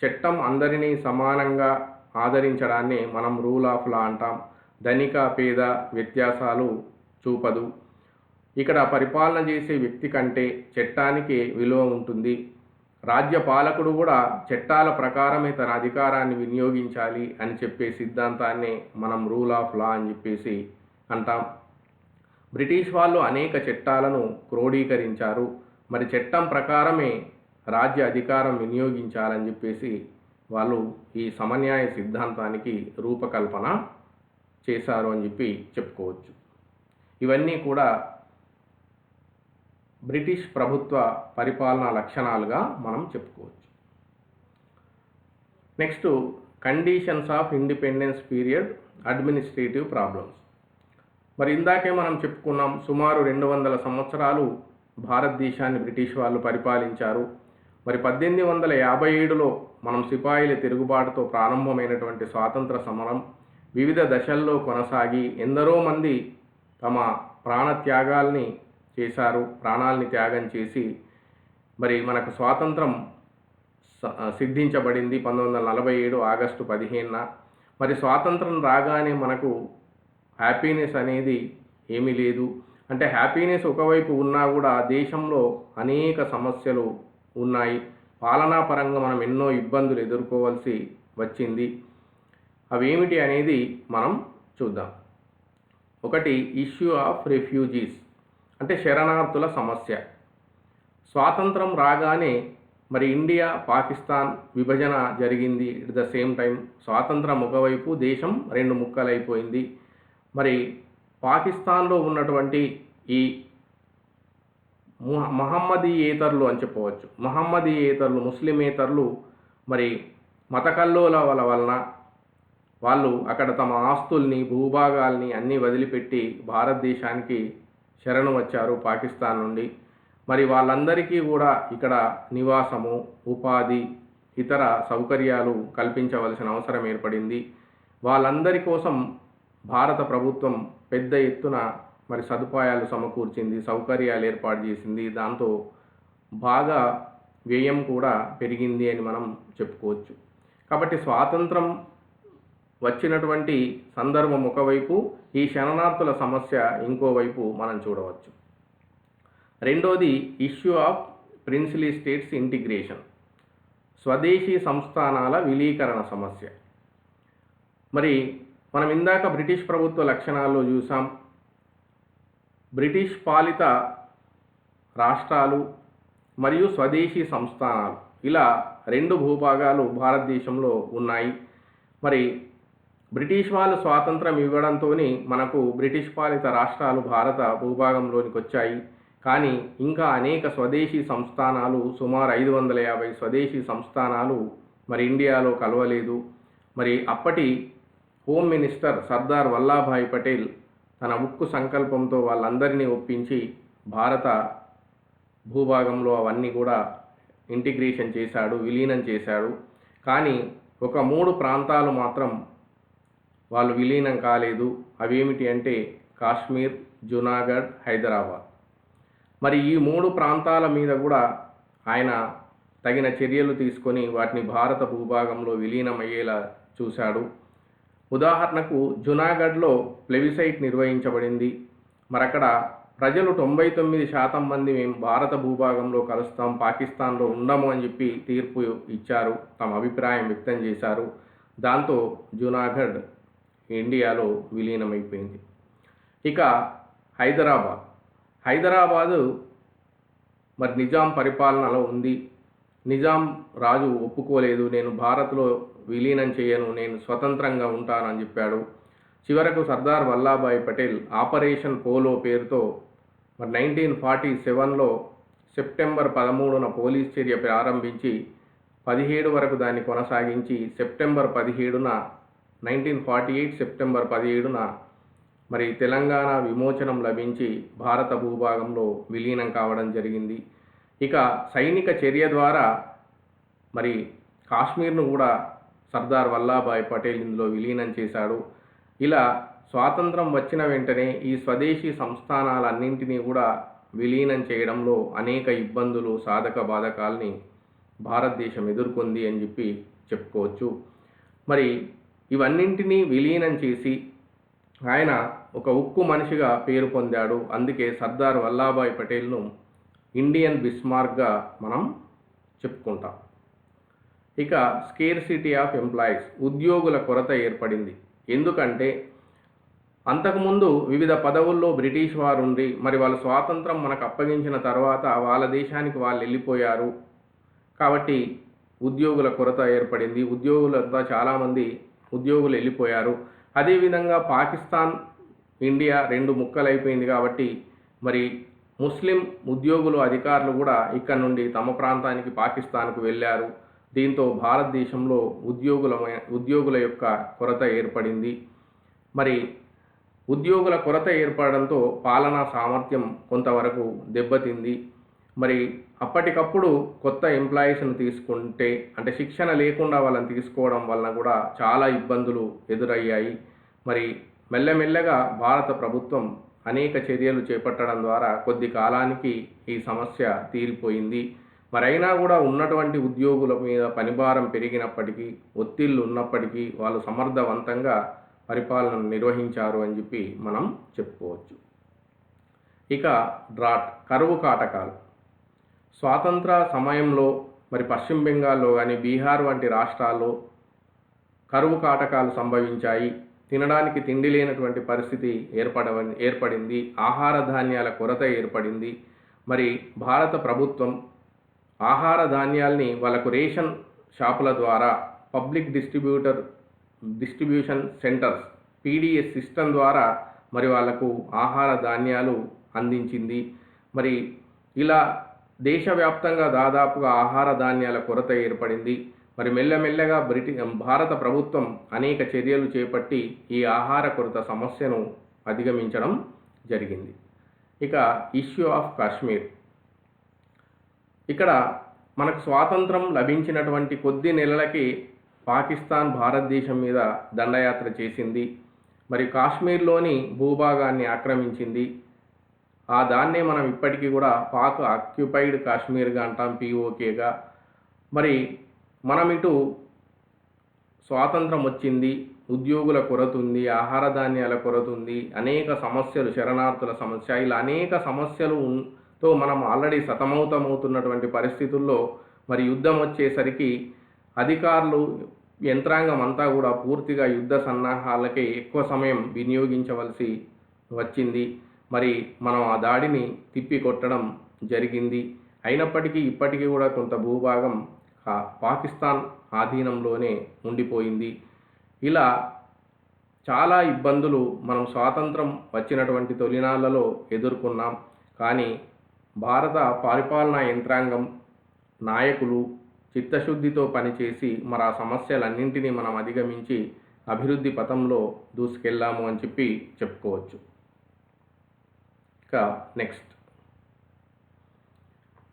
చట్టం అందరినీ సమానంగా ఆదరించడాన్ని మనం రూల్ ఆఫ్ లా అంటాం. ధనిక పేద వ్యత్యాసాలు చూపదు. ఇక్కడ పరిపాలన చేసే వ్యక్తి కంటే చట్టానికి విలువ ఉంటుంది. రాజ్య పాలకుడు కూడా చట్టాల ప్రకారమే తన అధికారాన్ని వినియోగించాలి అని చెప్పే సిద్ధాంతాన్ని మనం రూల్ ఆఫ్ లా అని చెప్పేసి అంటాం. బ్రిటిష్ వాళ్ళు అనేక చట్టాలను క్రోడీకరించారు. మరి చట్టం ప్రకారమే రాజ్య అధికారం వినియోగించాలని చెప్పేసి వాళ్ళు ఈ సమన్యాయ సిద్ధాంతానికి రూపకల్పన చేశారు అని చెప్పి చెప్పుకోవచ్చు. ఇవన్నీ కూడా బ్రిటిష్ ప్రభుత్వ పరిపాలనా లక్షణాలుగా మనం చెప్పుకోవచ్చు. Next conditions of independence period, administrative problems. మరి ఇందాకే మనం చెప్పుకున్నాం, సుమారు 200 సంవత్సరాలు భారతదేశాన్ని బ్రిటిష్ వాళ్ళు పరిపాలించారు. మరి 1857లో మనం సిపాయిల తిరుగుబాటుతో ప్రారంభమైనటువంటి స్వాతంత్ర సమరం వివిధ దశల్లో కొనసాగి ఎందరో మంది తమ ప్రాణత్యాగాల్ని చేశారు. ప్రాణాలని త్యాగం చేసి మరి మనకు స్వాతంత్రం సిద్ధించబడింది 1947 ఆగస్టు 15న. మరి స్వాతంత్రం రాగానే మనకు హ్యాపీనెస్ అనేది ఏమీ లేదు. అంటే హ్యాపీనెస్ ఒకవైపు ఉన్నా కూడా దేశంలో అనేక సమస్యలు ఉన్నాయి. పాలనాపరంగా మనం ఎన్నో ఇబ్బందులు ఎదుర్కోవాల్సి వచ్చింది. అవేమిటి అనేది మనం చూద్దాం. ఒకటి ఇష్యూ ఆఫ్ రెఫ్యూజీస్, అంటే శరణార్థుల సమస్య. స్వాతంత్రం రాగానే మరి ఇండియా పాకిస్తాన్ విభజన జరిగింది. ఎట్ ద సేమ్ టైం స్వాతంత్రం ఒకవైపు, దేశం 2 ముక్కలైపోయింది. మరి పాకిస్తాన్లో ఉన్నటువంటి ఈ మహమ్మదీయేతరులు అని చెప్పవచ్చు, మహమ్మదీయేతరులు, ముస్లిమేతరులు మరి మత కల్లోలాల వలన వాళ్ళు అక్కడ తమ ఆస్తుల్ని, భూభాగాల్ని అన్నీ వదిలిపెట్టి భారతదేశానికి శరణు వచ్చారు పాకిస్తాన్ నుండి. మరి వాళ్ళందరికీ కూడా ఇక్కడ నివాసము, ఉపాధి, ఇతర సౌకర్యాలు కల్పించవలసిన అవసరం ఏర్పడింది. వాళ్ళందరి కోసం భారత ప్రభుత్వం పెద్ద ఎత్తున మరి సదుపాయాలు సమకూర్చింది, సౌకర్యాలు ఏర్పాటు చేసింది. దాంతో బాగా వ్యయం కూడా పెరిగింది అని మనం చెప్పుకోవచ్చు. కాబట్టి స్వాతంత్రం వచ్చినటువంటి సందర్భం ఒకవైపు, ఈ శరణార్థుల సమస్య ఇంకోవైపు మనం చూడవచ్చు. రెండోది issue of princely states integration, స్వదేశీ సంస్థానాల విలీకరణ సమస్య. మరి మనం ఇందాక బ్రిటిష్ ప్రభుత్వ లక్షణాల్లో చూసాం. బ్రిటిష్ పాలిత రాష్ట్రాలు మరియు స్వదేశీ సంస్థానాలు, ఇలా 2 భూభాగాలు భారతదేశంలో ఉన్నాయి. మరి బ్రిటిష్ వాళ్ళు స్వాతంత్రం ఇవ్వడంతో మనకు బ్రిటిష్ పాలిత రాష్ట్రాలు భారత భూభాగంలోనికి వచ్చాయి. కానీ ఇంకా అనేక స్వదేశీ సంస్థానాలు, సుమారు 550 స్వదేశీ సంస్థానాలు మరి ఇండియాలో కలవలేదు. మరి అప్పటి హోమ్ మినిస్టర్ సర్దార్ వల్లభాయ్ పటేల్ తన ఉక్కు సంకల్పంతో వాళ్ళందరినీ ఒప్పించి భారత భూభాగంలో అవన్నీ కూడా ఇంటిగ్రేషన్ చేశాడు, విలీనం చేశాడు. కానీ ఒక 3 ప్రాంతాలు మాత్రం వాళ్ళు విలీనం కాలేదు. అవేమిటి అంటే కాశ్మీర్, జునాగఢ్, హైదరాబాద్. మరి ఈ 3 ప్రాంతాల మీద కూడా ఆయన తగిన చర్యలు తీసుకొని వాటిని భారత భూభాగంలో విలీనమయ్యేలా చూశాడు. ఉదాహరణకు జునాగఢ్లో ప్లెబిసైట్ నిర్వహించబడింది. మరక్కడ ప్రజలు 99% మంది మేము భారత భూభాగంలో కలుస్తాం, పాకిస్తాన్లో ఉండము అని చెప్పి తీర్పు ఇచ్చారు, తమ అభిప్రాయం వ్యక్తం చేశారు. దాంతో జునాగఢ్ ఇండియాలో విలీనమైపోయింది. ఇక హైదరాబాదు మరి నిజాం పరిపాలనలో ఉంది. నిజాం రాజు ఒప్పుకోలేదు, నేను భారత్లో విలీనం చేయను, నేను స్వతంత్రంగా ఉంటానని చెప్పాడు. చివరకు సర్దార్ వల్లభాయ్ పటేల్ ఆపరేషన్ పోలో పేరుతో మరి 1947లో సెప్టెంబర్ 13న పోలీస్ చర్య ప్రారంభించి 17 వరకు దాన్ని కొనసాగించి సెప్టెంబర్ 17న 1948 సెప్టెంబర్ 17న మరి తెలంగాణ విమోచనం లభించి భారత భూభాగంలో విలీనం కావడం జరిగింది. ఇక సైనిక చర్య ద్వారా మరి కాశ్మీర్ను కూడా సర్దార్ వల్లభాయ్ పటేల్ ఇందులో విలీనం చేశాడు. ఇలా స్వాతంత్రం వచ్చిన వెంటనే ఈ స్వదేశీ సంస్థానాలన్నింటినీ కూడా విలీనం చేయడంలో అనేక ఇబ్బందులు, సాధక బాధకాల్ని భారతదేశం ఎదుర్కొంది అని చెప్పి చెప్పుకోవచ్చు. మరి ఇవన్నింటినీ విలీనం చేసి ఆయన ఒక ఉక్కు మనిషిగా పేరు పొందాడు. అందుకే సర్దార్ వల్లభాయ్ పటేల్ను ఇండియన్ బిస్మార్క్గా మనం చెప్పుకుంటాం. ఇక స్కేర్సిటీ ఆఫ్ ఎంప్లాయీస్, ఉద్యోగుల కొరత ఏర్పడింది. ఎందుకంటే అంతకుముందు వివిధ పదవుల్లో బ్రిటిష్ వారు ఉండి మరి వాళ్ళ స్వాతంత్రం మనకు అప్పగించిన తర్వాత వాళ్ళ దేశానికి వాళ్ళు వెళ్ళిపోయారు. కాబట్టి ఉద్యోగుల కొరత ఏర్పడింది. ఉద్యోగులంతా చాలామంది ఉద్యోగులు వెళ్ళిపోయారు. అదేవిధంగా పాకిస్తాన్, ఇండియా 2 ముక్కలైపోయింది. కాబట్టి మరి ముస్లిం ఉద్యోగులు, అధికారులు కూడా ఇక్కడ నుండి తమ ప్రాంతానికి పాకిస్తాన్కు వెళ్ళారు. దీంతో భారతదేశంలో ఉద్యోగుల యొక్క కొరత ఏర్పడింది. మరి ఉద్యోగుల కొరత ఏర్పడడంతో పాలనా సామర్థ్యం కొంతవరకు దెబ్బతింది. మరి అప్పటికప్పుడు కొత్త ఎంప్లాయీస్ను తీసుకుంటే అంటే శిక్షణ లేకుండా వాళ్ళని తీసుకోవడం వలన కూడా చాలా ఇబ్బందులు ఎదురయ్యాయి. మరి మెల్లమెల్లగా భారత ప్రభుత్వం అనేక చర్యలు చేపట్టడం ద్వారా కొద్ది కాలానికి ఈ సమస్య తీరిపోయింది. మరి అయినా కూడా ఉన్నటువంటి ఉద్యోగుల మీద పనిభారం పెరిగినప్పటికీ, ఒత్తిళ్లు ఉన్నప్పటికీ వాళ్ళు సమర్థవంతంగా పరిపాలనను నిర్వహించారు అని చెప్పి మనం చెప్పుకోవచ్చు. ఇక కరువు కాటకాలు. స్వాతంత్ర సమయంలో మరి పశ్చిమ బెంగాల్లో కానీ బీహార్ వంటి రాష్ట్రాల్లో కరువు కాటకాలు సంభవించాయి. తినడానికి తిండి లేనటువంటి పరిస్థితి ఏర్పడింది. ఆహార ధాన్యాల కొరత ఏర్పడింది. మరి భారత ప్రభుత్వం ఆహార ధాన్యాల్ని వాళ్ళకు రేషన్ షాపుల ద్వారా public distribution centres PDS system ద్వారా మరి వాళ్లకు ఆహార ధాన్యాలు అందించింది. మరి ఇలా దేశవ్యాప్తంగా దాదాపుగా ఆహార ధాన్యాల కొరత ఏర్పడింది. మరి మెల్లమెల్లగా భారత ప్రభుత్వం అనేక చర్యలు చేపట్టి ఈ ఆహార కొరత సమస్యను అధిగమించడం జరిగింది. ఇక ఇష్యూ ఆఫ్ కాశ్మీర్. ఇక్కడ మనకు స్వాతంత్రం లభించినటువంటి కొద్ది నెలలకి పాకిస్తాన్ భారతదేశం మీద దండయాత్ర చేసింది. మరి కాశ్మీర్లోని భూభాగాన్ని ఆక్రమించింది. దాన్నే మనం ఇప్పటికీ కూడా పాక్ ఆక్యుపైడ్ కాశ్మీర్గా అంటాం, POKగా. మరి మనం ఇటు స్వాతంత్రం వచ్చింది, ఉద్యోగుల కొరత ఉంది, ఆహార ధాన్యాల కొరత ఉంది, అనేక సమస్యలు, శరణార్థుల సమస్య, ఇలా అనేక సమస్యలతో మనం ఆల్రెడీ సతమతమవుతున్నటువంటి పరిస్థితుల్లో మరి యుద్ధం వచ్చేసరికి అధికారులు, యంత్రాంగం అంతా కూడా పూర్తిగా యుద్ధ సన్నాహాలకే ఎక్కువ సమయం వినియోగించవలసి వచ్చింది. మరి మనం ఆ దాడిని తిప్పికొట్టడం జరిగింది. అయినప్పటికీ ఇప్పటికీ కూడా కొంత భూభాగం పాకిస్తాన్ ఆధీనంలోనే ఉండిపోయింది. ఇలా చాలా ఇబ్బందులు మనం స్వాతంత్రం వచ్చినటువంటి తొలినాళ్లలో ఎదుర్కొన్నాం. కానీ భారత పరిపాలనా యంత్రాంగం, నాయకులు చిత్తశుద్ధితో పనిచేసి మరి ఆ సమస్యలన్నింటినీ మనం అధిగమించి అభివృద్ధి పథంలో దూసుకెళ్ళాము అని చెప్పి చెప్పుకోవచ్చు. ఇక నెక్స్ట్,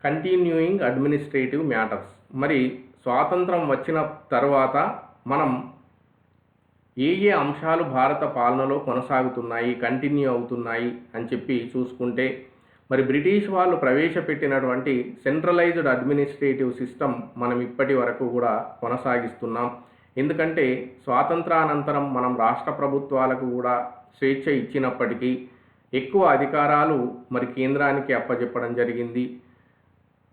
కంటిన్యూయింగ్ అడ్మినిస్ట్రేటివ్ మ్యాటర్స్. మరి స్వాతంత్రం వచ్చిన తర్వాత మనం ఏ అంశాలు భారత పాలనలో కొనసాగుతున్నాయి, కంటిన్యూ అవుతున్నాయి అని చెప్పి చూసుకుంటే, మరి బ్రిటిష్ వాళ్ళు ప్రవేశపెట్టినటువంటి సెంట్రలైజ్డ్ అడ్మినిస్ట్రేటివ్ సిస్టమ్ మనం ఇప్పటి వరకు కూడా కొనసాగిస్తున్నాం. ఎందుకంటే స్వాతంత్రానంతరం మనం రాష్ట్ర ప్రభుత్వాలకు కూడా స్వేచ్ఛ ఇచ్చినప్పటికీ ఎక్కువ అధికారాలు మరి కేంద్రానికి అప్పచెప్పడం జరిగింది.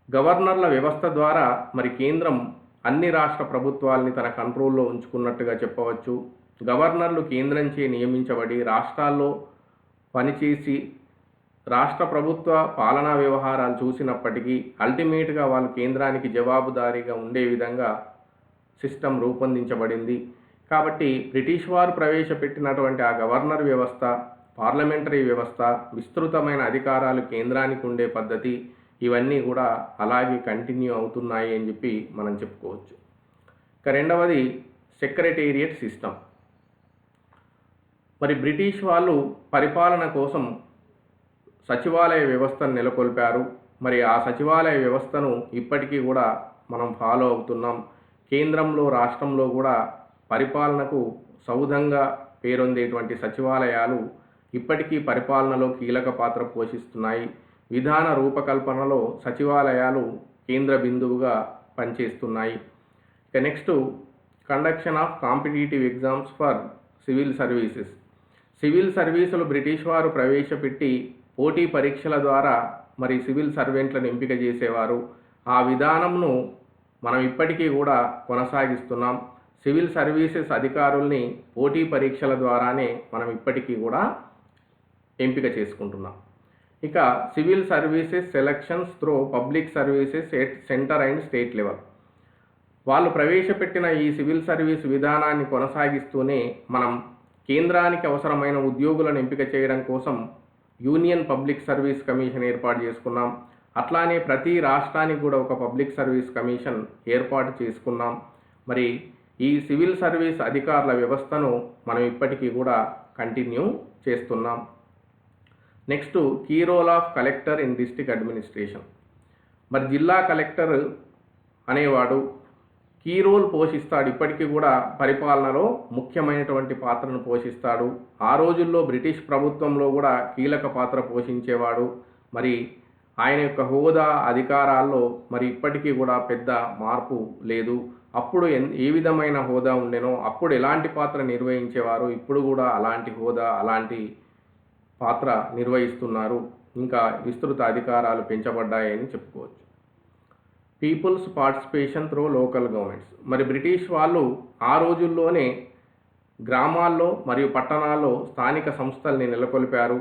గవర్నర్ల వ్యవస్థ ద్వారా మరి కేంద్రం అన్ని రాష్ట్ర ప్రభుత్వాలని తన కంట్రోల్లో ఉంచుకున్నట్టుగా చెప్పవచ్చు. గవర్నర్లు కేంద్రంచే నియమించబడి రాష్ట్రాల్లో పనిచేసి రాష్ట్ర ప్రభుత్వ పాలనా వ్యవహారాలు చూసినప్పటికీ అల్టిమేట్గా వాళ్ళు కేంద్రానికి జవాబుదారీగా ఉండే విధంగా సిస్టమ్ రూపొందించబడింది. కాబట్టి బ్రిటిష్ వారు ప్రవేశపెట్టినటువంటి ఆ గవర్నర్ వ్యవస్థ, పార్లమెంటరీ వ్యవస్థ, విస్తృతమైన అధికారాలు కేంద్రానికి ఉండే పద్ధతి, ఇవన్నీ కూడా అలాగే కంటిన్యూ అవుతున్నాయి అని చెప్పి మనం చెప్పుకోవచ్చు. ఇక రెండవది సెక్రటేరియట్ సిస్టమ్. మరి బ్రిటిష్ వాళ్ళు పరిపాలన కోసం సచివాలయ వ్యవస్థను నెలకొల్పారు. మరి ఆ సచివాలయ వ్యవస్థను ఇప్పటికీ కూడా మనం ఫాలో అవుతున్నాం. కేంద్రంలో రాష్ట్రంలో కూడా పరిపాలనకు సౌధంగా పేరొందేటువంటి సచివాలయాలు ఇప్పటికీ పరిపాలనలో కీలక పాత్ర పోషిస్తున్నాయి. విధాన రూపకల్పనలో సచివాలయాలు కేంద్ర బిందువుగా పనిచేస్తున్నాయి. ఇక next, conduction of competitive exams for civil services. Civil సర్వీసులు బ్రిటిష్ వారు ప్రవేశపెట్టి పోటీ పరీక్షల ద్వారా మరి సివిల్ సర్వెంట్లను ఎంపిక చేసేవారు. ఆ విధానంను మనం ఇప్పటికీ కూడా కొనసాగిస్తున్నాం. సివిల్ సర్వీసెస్ అధికారుల్ని పోటీ పరీక్షల ద్వారానే మనం ఇప్పటికీ కూడా ఎంపిక చేసుకుంటున్నాం. ఇక civil services selections through public services at centre and state level. వాళ్ళు ప్రవేశపెట్టిన ఈ సివిల్ సర్వీస్ విధానాన్ని కొనసాగిస్తూనే మనం కేంద్రానికి అవసరమైన ఉద్యోగులను ఎంపిక చేయడం కోసం యూనియన్ పబ్లిక్ సర్వీస్ కమిషన్ ఏర్పాటు చేసుకున్నాం. అట్లానే ప్రతి రాష్ట్రానికి కూడా ఒక పబ్లిక్ సర్వీస్ కమిషన్ ఏర్పాటు చేసుకున్నాం. మరి ఈ సివిల్ సర్వీస్ అధికారుల వ్యవస్థను మనం ఇప్పటికీ కూడా కంటిన్యూ చేస్తున్నాం. Next, key role of collector in district administration. మరి జిల్లా కలెక్టర్ అనేవాడు కీ రోల్ పోషిస్తాడు. ఇప్పటికీ కూడా పరిపాలనలో ముఖ్యమైనటువంటి పాత్రను పోషిస్తాడు. ఆ రోజుల్లో బ్రిటిష్ ప్రభుత్వంలో కూడా కీలక పాత్ర పోషించేవాడు. మరి ఆయన యొక్క హోదా, అధికారాల్లో మరి ఇప్పటికీ కూడా పెద్ద మార్పు లేదు. అప్పుడు ఏ విధమైన హోదా ఉండేనో, అప్పుడు ఎలాంటి పాత్ర నిర్వహించేవారు, ఇప్పుడు కూడా అలాంటి హోదా, అలాంటి పాత్ర నిర్వహిస్తున్నారు. ఇంకా విస్తృత అధికారాలు పెంచబడ్డాయని చెప్పుకోవచ్చు. People's participation through local governments. మరి బ్రిటిష్ వాళ్ళు ఆ రోజుల్లోనే గ్రామాల్లో మరియు పట్టణాల్లో స్థానిక సంస్థల్ని నెలకొల్పారు.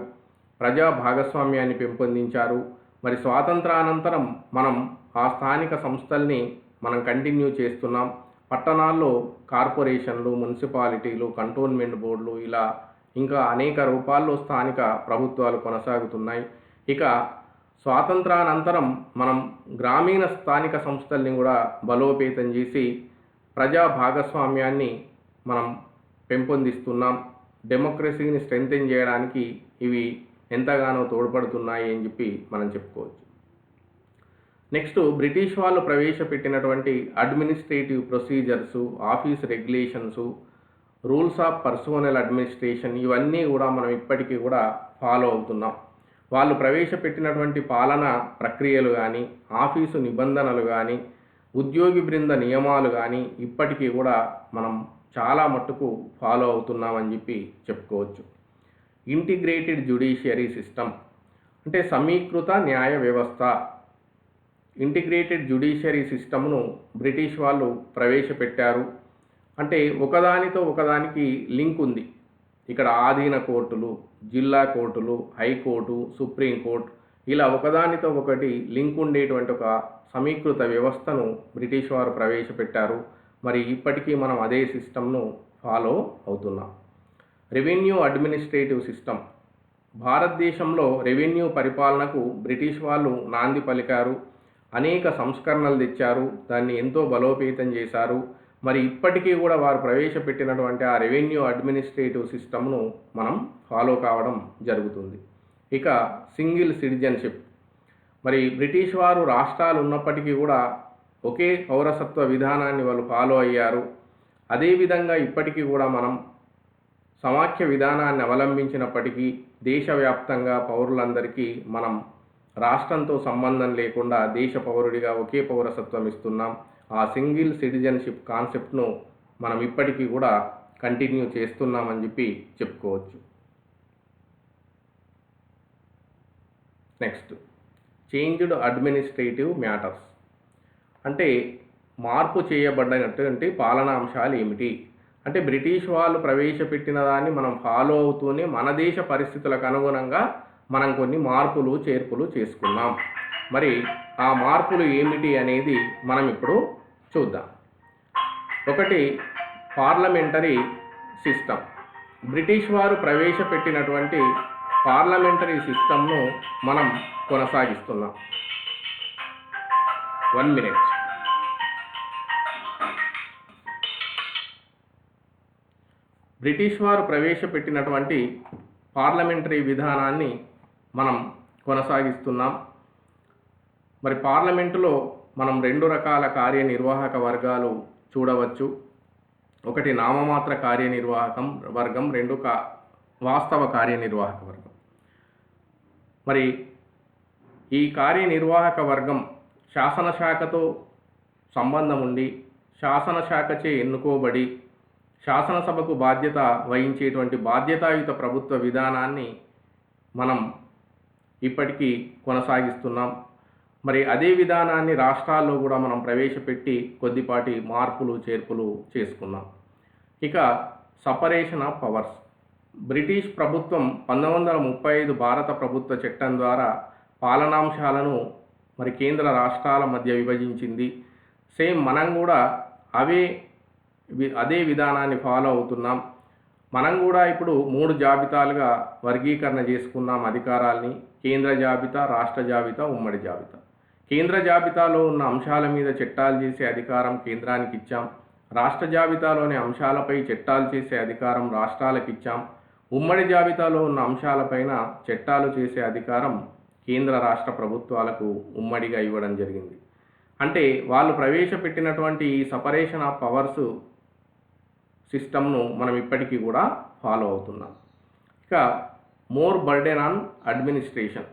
ప్రజా భాగస్వామ్యాన్ని పెంపొందించారు. మరి స్వాతంత్రానంతరం మనం ఆ స్థానిక సంస్థల్ని మనం కంటిన్యూ చేస్తున్నాం. పట్టణాల్లో కార్పొరేషన్లు, మున్సిపాలిటీలు, కంటోన్మెంట్ బోర్డులు, ఇలా ఇంకా అనేక రూపాల్లో స్థానిక ప్రభుత్వాలు కొనసాగుతున్నాయి. ఇక స్వాతంత్రానంతరం మనం గ్రామీణ స్థానిక సంస్థల్ని కూడా బలోపేతం చేసి ప్రజా భాగస్వామ్యాన్ని మనం పెంపొందిస్తున్నాం. డెమోక్రసీని స్ట్రెంథెన్ చేయడానికి ఇవి ఎంతగానో తోడ్పడుతున్నాయి అని చెప్పి మనం చెప్పుకోవచ్చు. నెక్స్ట్, బ్రిటిష్ వాళ్ళు ప్రవేశపెట్టినటువంటి administrative procedures, office regulations, rules of personnel administration, ఇవన్నీ కూడా మనం ఇప్పటికీ కూడా ఫాలో అవుతున్నాం. వాళ్ళు ప్రవేశపెట్టినటువంటి పాలన ప్రక్రియలు కానీ, ఆఫీసు నిబంధనలు కానీ, ఉద్యోగి బృంద నియమాలు కానీ ఇప్పటికీ కూడా మనం చాలా మట్టుకు ఫాలో అవుతున్నామని చెప్పి చెప్పుకోవచ్చు. ఇంటిగ్రేటెడ్ జ్యుడిషియరీ సిస్టమ్ అంటే సమీకృత న్యాయ వ్యవస్థ. ఇంటిగ్రేటెడ్ జ్యుడిషియరీ సిస్టమ్ను బ్రిటిష్ వాళ్ళు ప్రవేశపెట్టారు. అంటే ఒకదానితో ఒకదానికి లింక్ ఉంది. ఇక్కడ ఆధీన కోర్టులు, జిల్లా కోర్టులు, హైకోర్టు, సుప్రీంకోర్టు, ఇలా ఒకదానితో ఒకటి లింక్ ఉండేటువంటి ఒక సమీకృత వ్యవస్థను బ్రిటిష్ వారు ప్రవేశపెట్టారు. మరి ఇప్పటికీ మనం అదే సిస్టమ్ను ఫాలో అవుతున్నాం. Revenue administrative system. భారతదేశంలో రెవెన్యూ పరిపాలనకు బ్రిటిష్ వాళ్ళు నాంది పలికారు. అనేక సంస్కరణలు తెచ్చారు. దాన్ని ఎంతో బలోపేతం చేశారు. మరి ఇప్పటికీ కూడా వారు ప్రవేశపెట్టినటువంటి ఆ రెవెన్యూ అడ్మినిస్ట్రేటివ్ సిస్టమ్ను మనం ఫాలో కావడం జరుగుతుంది. ఇక సింగిల్ సిటిజన్షిప్, మరి బ్రిటిష్ వారు రాష్ట్రాలు ఉన్నప్పటికీ కూడా ఒకే పౌరసత్వ విధానాన్ని వాళ్ళు ఫాలో అయ్యారు. అదేవిధంగా ఇప్పటికీ కూడా మనం సమాఖ్య విధానాన్ని అవలంబించినప్పటికీ దేశవ్యాప్తంగా పౌరులందరికీ మనం రాష్ట్రంతో సంబంధం లేకుండా దేశ పౌరుడిగా ఒకే పౌరసత్వం ఇస్తున్నాం. ఆ సింగిల్ సిటిజన్షిప్ కాన్సెప్ట్ను మనం ఇప్పటికీ కూడా కంటిన్యూ చేస్తున్నామని చెప్పి చెప్పుకోవచ్చు. నెక్స్ట్, చేంజ్డ్ అడ్మినిస్ట్రేటివ్ మ్యాటర్స్, అంటే మార్పు చేయబడినటువంటి పాలనా అంశాలు ఏమిటి అంటే బ్రిటిష్ వాళ్ళు ప్రవేశపెట్టిన దాన్ని మనం ఫాలో అవుతూనే మన దేశ పరిస్థితులకు అనుగుణంగా మనం కొన్ని మార్పులు చేర్పులు చేసుకున్నాం. మరి ఆ మార్పులు ఏమిటి అనేది మనం ఇప్పుడు చూద్దాం. ఒకటి, పార్లమెంటరీ సిస్టమ్. బ్రిటిష్ వారు ప్రవేశపెట్టినటువంటి పార్లమెంటరీ సిస్టమ్ను మనం కొనసాగిస్తున్నాం. 1 minute. బ్రిటిష్ వారు ప్రవేశపెట్టినటువంటి పార్లమెంటరీ విధానాన్ని మనం కొనసాగిస్తున్నాం. మరి పార్లమెంటులో మనం 2 రకాల కార్యనిర్వాహక వర్గాలు చూడవచ్చు. ఒకటి నామమాత్ర కార్యనిర్వాహకం వర్గం, 2 వాస్తవ కార్యనిర్వాహక వర్గం. మరి ఈ కార్యనిర్వాహక వర్గం శాసనశాఖతో సంబంధం ఉండి శాసనశాఖచే ఎన్నుకోబడి శాసనసభకు బాధ్యత వహించేటువంటి బాధ్యతాయుత ప్రభుత్వ విధానాన్ని మనం ఇప్పటికీ కొనసాగిస్తున్నాం. మరి అదే విధానాన్ని రాష్ట్రాల్లో కూడా మనం ప్రవేశపెట్టి కొద్దిపాటి మార్పులు చేర్పులు చేసుకున్నాం. ఇక సపరేషన్ ఆఫ్ పవర్స్. బ్రిటిష్ ప్రభుత్వం 1935 భారత ప్రభుత్వ చట్టం ద్వారా పాలనాంశాలను మరి కేంద్ర రాష్ట్రాల మధ్య విభజించింది. సేమ్ మనం కూడా అదే విధానాన్ని ఫాలో అవుతున్నాం. మనం కూడా ఇప్పుడు 3 జాబితాలుగా వర్గీకరణ చేసుకున్నాం అధికారాల్ని. కేంద్ర జాబితా, రాష్ట్ర జాబితా, ఉమ్మడి జాబితా. కేంద్ర జాబితాలో ఉన్న అంశాల మీద చట్టాలు చేసే అధికారం కేంద్రానికి ఇచ్చాం. రాష్ట్ర జాబితాలోని అంశాలపై చట్టాలు చేసే అధికారం రాష్ట్రాలకు ఇచ్చాం. ఉమ్మడి జాబితాలో ఉన్న అంశాలపైన చట్టాలు చేసే అధికారం కేంద్ర రాష్ట్ర ప్రభుత్వాలకు ఉమ్మడిగా ఇవ్వడం జరిగింది. అంటే వాళ్ళు ప్రవేశపెట్టినటువంటి ఈ సపరేషన్ ఆఫ్ పవర్స్ సిస్టమ్ను మనం ఇప్పటికీ కూడా ఫాలో అవుతున్నాం. ఇక మోర్ బర్డెన్ ఆన్ అడ్మినిస్ట్రేషన్.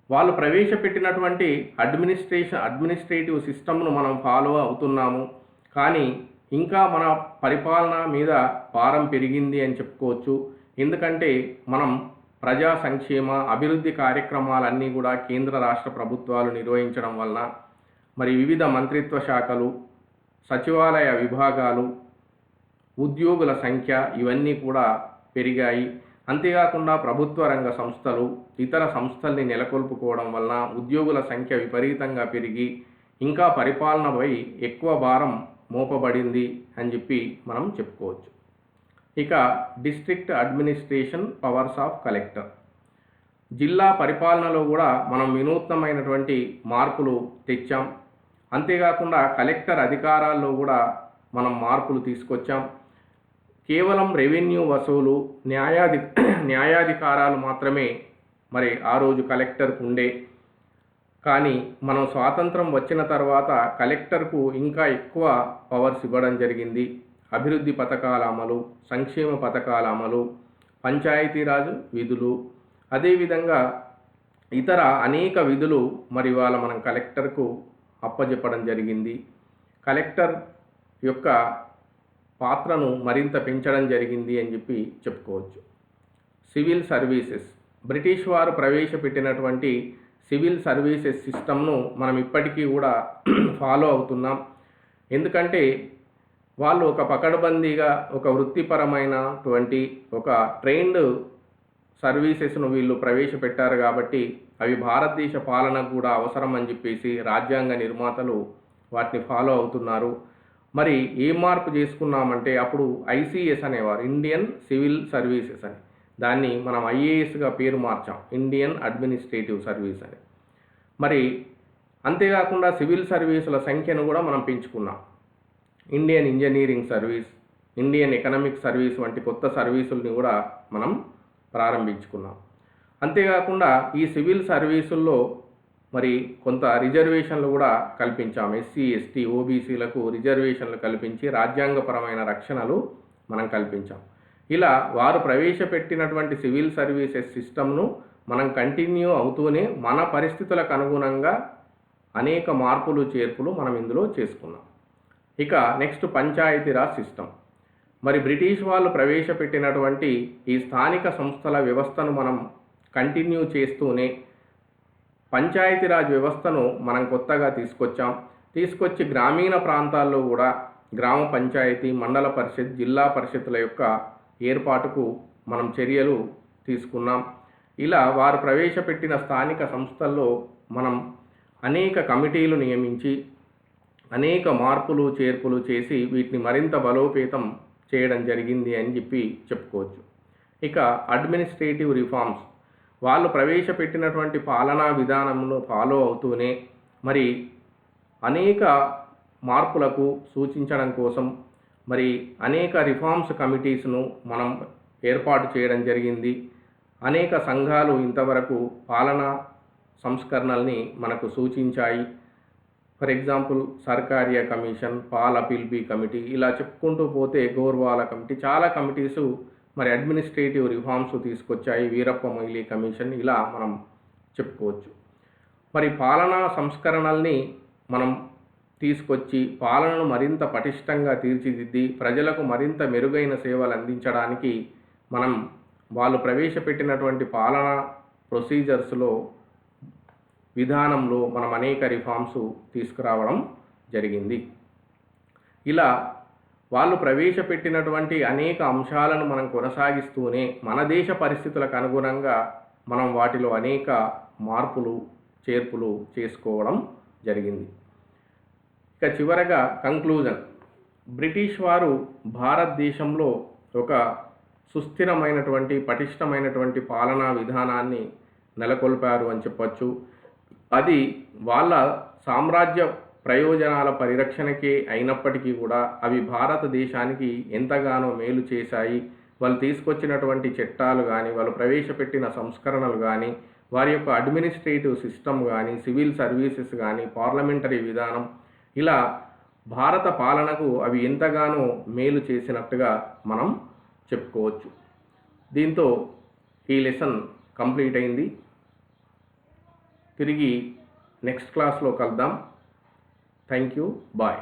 వాళ్ళు ప్రవేశపెట్టినటువంటి అడ్మినిస్ట్రేటివ్ సిస్టమ్ను మనం ఫాలో అవుతున్నాము, కానీ ఇంకా మన పరిపాలన మీద భారం పెరిగింది అని చెప్పుకోవచ్చు. ఎందుకంటే మనం ప్రజా సంక్షేమ అభివృద్ధి కార్యక్రమాలన్నీ కూడా కేంద్ర రాష్ట్ర ప్రభుత్వాలు నిర్వహించడం వలన మరి వివిధ మంత్రిత్వ శాఖలు, సచివాలయ విభాగాలు, ఉద్యోగుల సంఖ్య ఇవన్నీ కూడా పెరిగాయి. అంతేకాకుండా ప్రభుత్వ రంగ సంస్థలు, ఇతర సంస్థల్ని నెలకొల్పుకోవడం వలన ఉద్యోగుల సంఖ్య విపరీతంగా పెరిగి ఇంకా పరిపాలనపై ఎక్కువ భారం మోపబడింది అని చెప్పి మనం చెప్పుకోవచ్చు. ఇక district administration powers of collector. జిల్లా పరిపాలనలో కూడా మనం వినూత్నమైనటువంటి మార్పులు తెచ్చాం. అంతేకాకుండా కలెక్టర్ అధికారాల్లో కూడా మనం మార్పులు తీసుకొచ్చాం. కేవలం రెవెన్యూ వసూలు, న్యాయాధికారాలు మాత్రమే మరి ఆ రోజు కలెక్టర్కు ఉండే. కానీ మనం స్వాతంత్రం వచ్చిన తర్వాత కలెక్టర్కు ఇంకా ఎక్కువ పవర్స్ ఇవ్వడం జరిగింది. అభివృద్ధి పథకాల అమలు, సంక్షేమ పథకాల అమలు, పంచాయతీరాజ్ విధులు, అదేవిధంగా ఇతర అనేక విధులు మరి ఇవాళ మనం కలెక్టర్కు అప్పజెప్పడం జరిగింది. కలెక్టర్ యొక్క పాత్రను మరింత పెంచడం జరిగింది అని చెప్పి చెప్పుకోవచ్చు. Civil services. బ్రిటిష్ వారు ప్రవేశపెట్టినటువంటి సివిల్ సర్వీసెస్ సిస్టమ్ను మనం ఇప్పటికీ కూడా ఫాలో అవుతున్నాం. ఎందుకంటే వాళ్ళు ఒక పకడ్బందీగా ఒక వృత్తిపరమైనటువంటి ఒక ట్రైన్డ్ సర్వీసెస్ను వీళ్ళు ప్రవేశపెట్టారు కాబట్టి అవి భారతదేశ పాలనకు కూడా అవసరం అని చెప్పేసి రాజ్యాంగ నిర్మాతలు వాటిని ఫాలో అవుతున్నారు. మరి ఏ మార్పు చేసుకున్నామంటే అప్పుడు ఐసిఎస్ అనేవారు, ఇండియన్ సివిల్ సర్వీసెస్ అని. దాన్ని మనం ఐఏఎస్గా పేరు మార్చాం, ఇండియన్ అడ్మినిస్ట్రేటివ్ సర్వీస్ అని. మరి అంతేకాకుండా సివిల్ సర్వీసుల సంఖ్యను కూడా మనం పెంచుకున్నాం. Indian engineering service, Indian economic service వంటి కొత్త సర్వీసుల్ని కూడా మనం ప్రారంభించుకున్నాం. అంతేకాకుండా ఈ సివిల్ సర్వీసుల్లో మరి కొంత రిజర్వేషన్లు కూడా కల్పించాం. ఎస్సీ, ఎస్టీ, ఓబీసీలకు రిజర్వేషన్లు కల్పించి రాజ్యాంగపరమైన రక్షణలు మనం కల్పించాం. ఇలా వారు ప్రవేశపెట్టినటువంటి సివిల్ సర్వీసెస్ సిస్టమ్ను మనం కంటిన్యూ అవుతూనే మన పరిస్థితులకు అనుగుణంగా అనేక మార్పులు చేర్పులు మనం ఇందులో చేసుకున్నాం. ఇక నెక్స్ట్ పంచాయతీరాజ్ సిస్టమ్. మరి బ్రిటిష్ వాళ్ళు ప్రవేశపెట్టినటువంటి ఈ స్థానిక సంస్థల వ్యవస్థను మనం కంటిన్యూ చేస్తూనే పంచాయతీరాజ్ వ్యవస్థను మనం కొత్తగా తీసుకొచ్చి గ్రామీణ ప్రాంతాల్లో కూడా గ్రామ పంచాయతీ, మండల పరిషత్, జిల్లా పరిషత్తుల యొక్క ఏర్పాటుకు మనం చర్యలు తీసుకున్నాం. ఇలా వారు ప్రవేశపెట్టిన స్థానిక సంస్థల్లో మనం అనేక కమిటీలు నియమించి అనేక మార్పులు చేర్పులు చేసి వీటిని మరింత బలోపేతం చేయడం జరిగింది అని చెప్పుకోవచ్చు. ఇక అడ్మినిస్ట్రేటివ్ రిఫార్మ్స్. వాళ్ళు ప్రవేశపెట్టినటువంటి పాలనా విధానంలో ఫాలో అవుతూనే మరి అనేక మార్పులకు సూచించడం కోసం మరి అనేక రిఫార్మ్స్ కమిటీస్ను మనం ఏర్పాటు చేయడం జరిగింది. అనేక సంఘాలు ఇంతవరకు పాలనా సంస్కరణల్ని మనకు సూచించాయి. For example Sarkaria commission, Paul Appleby committee, ఇలా చెప్పుకుంటూ పోతే గోర్వాల కమిటీ, చాలా కమిటీసు మరి అడ్మినిస్ట్రేటివ్ రిఫార్మ్స్ తీసుకొచ్చాయి. వీరప్ప మొయిలీ కమిషన్, ఇలా మనం చెప్పుకోవచ్చు. మరి పాలనా సంస్కరణల్ని మనం తీసుకొచ్చి పాలనను మరింత పటిష్టంగా తీర్చిదిద్ది ప్రజలకు మరింత మెరుగైన సేవలు అందించడానికి మనం వాళ్ళు ప్రవేశపెట్టినటువంటి పాలనా ప్రొసీజర్స్లో విధానంలో మనం అనేక రిఫార్మ్స్ తీసుకురావడం జరిగింది. ఇలా వాళ్ళు ప్రవేశపెట్టినటువంటి అనేక అంశాలను మనం కొనసాగిస్తూనే మన దేశ పరిస్థితులకు అనుగుణంగా మనం వాటిలో అనేక మార్పులు చేర్పులు చేసుకోవడం జరిగింది. ఇక చివరగా కంక్లూజన్. బ్రిటిష్ వారు భారతదేశంలో ఒక సుస్థిరమైనటువంటి పటిష్టమైనటువంటి పాలనా విధానాన్ని నెలకొల్పారు అని చెప్పచ్చు. అది వాళ్ళ సామ్రాజ్య ప్రయోజనాల పరిరక్షణకే అయినప్పటికీ కూడా అవి భారతదేశానికి ఎంతగానో మేలు చేశాయి. వాళ్ళు తీసుకొచ్చినటువంటి చట్టాలు కానీ, వాళ్ళు ప్రవేశపెట్టిన సంస్కరణలు కానీ, వారి యొక్క అడ్మినిస్ట్రేటివ్ సిస్టమ్ కానీ, సివిల్ సర్వీసెస్ కానీ, పార్లమెంటరీ విధానం, ఇలా భారత పాలనకు అవి ఎంతగానో మేలు చేసినట్టుగా మనం చెప్పుకోవచ్చు. దీంతో ఈ లెసన్ కంప్లీట్ అయింది. తిరిగి నెక్స్ట్ క్లాస్లో కలుద్దాం. Thank you. బాయ్.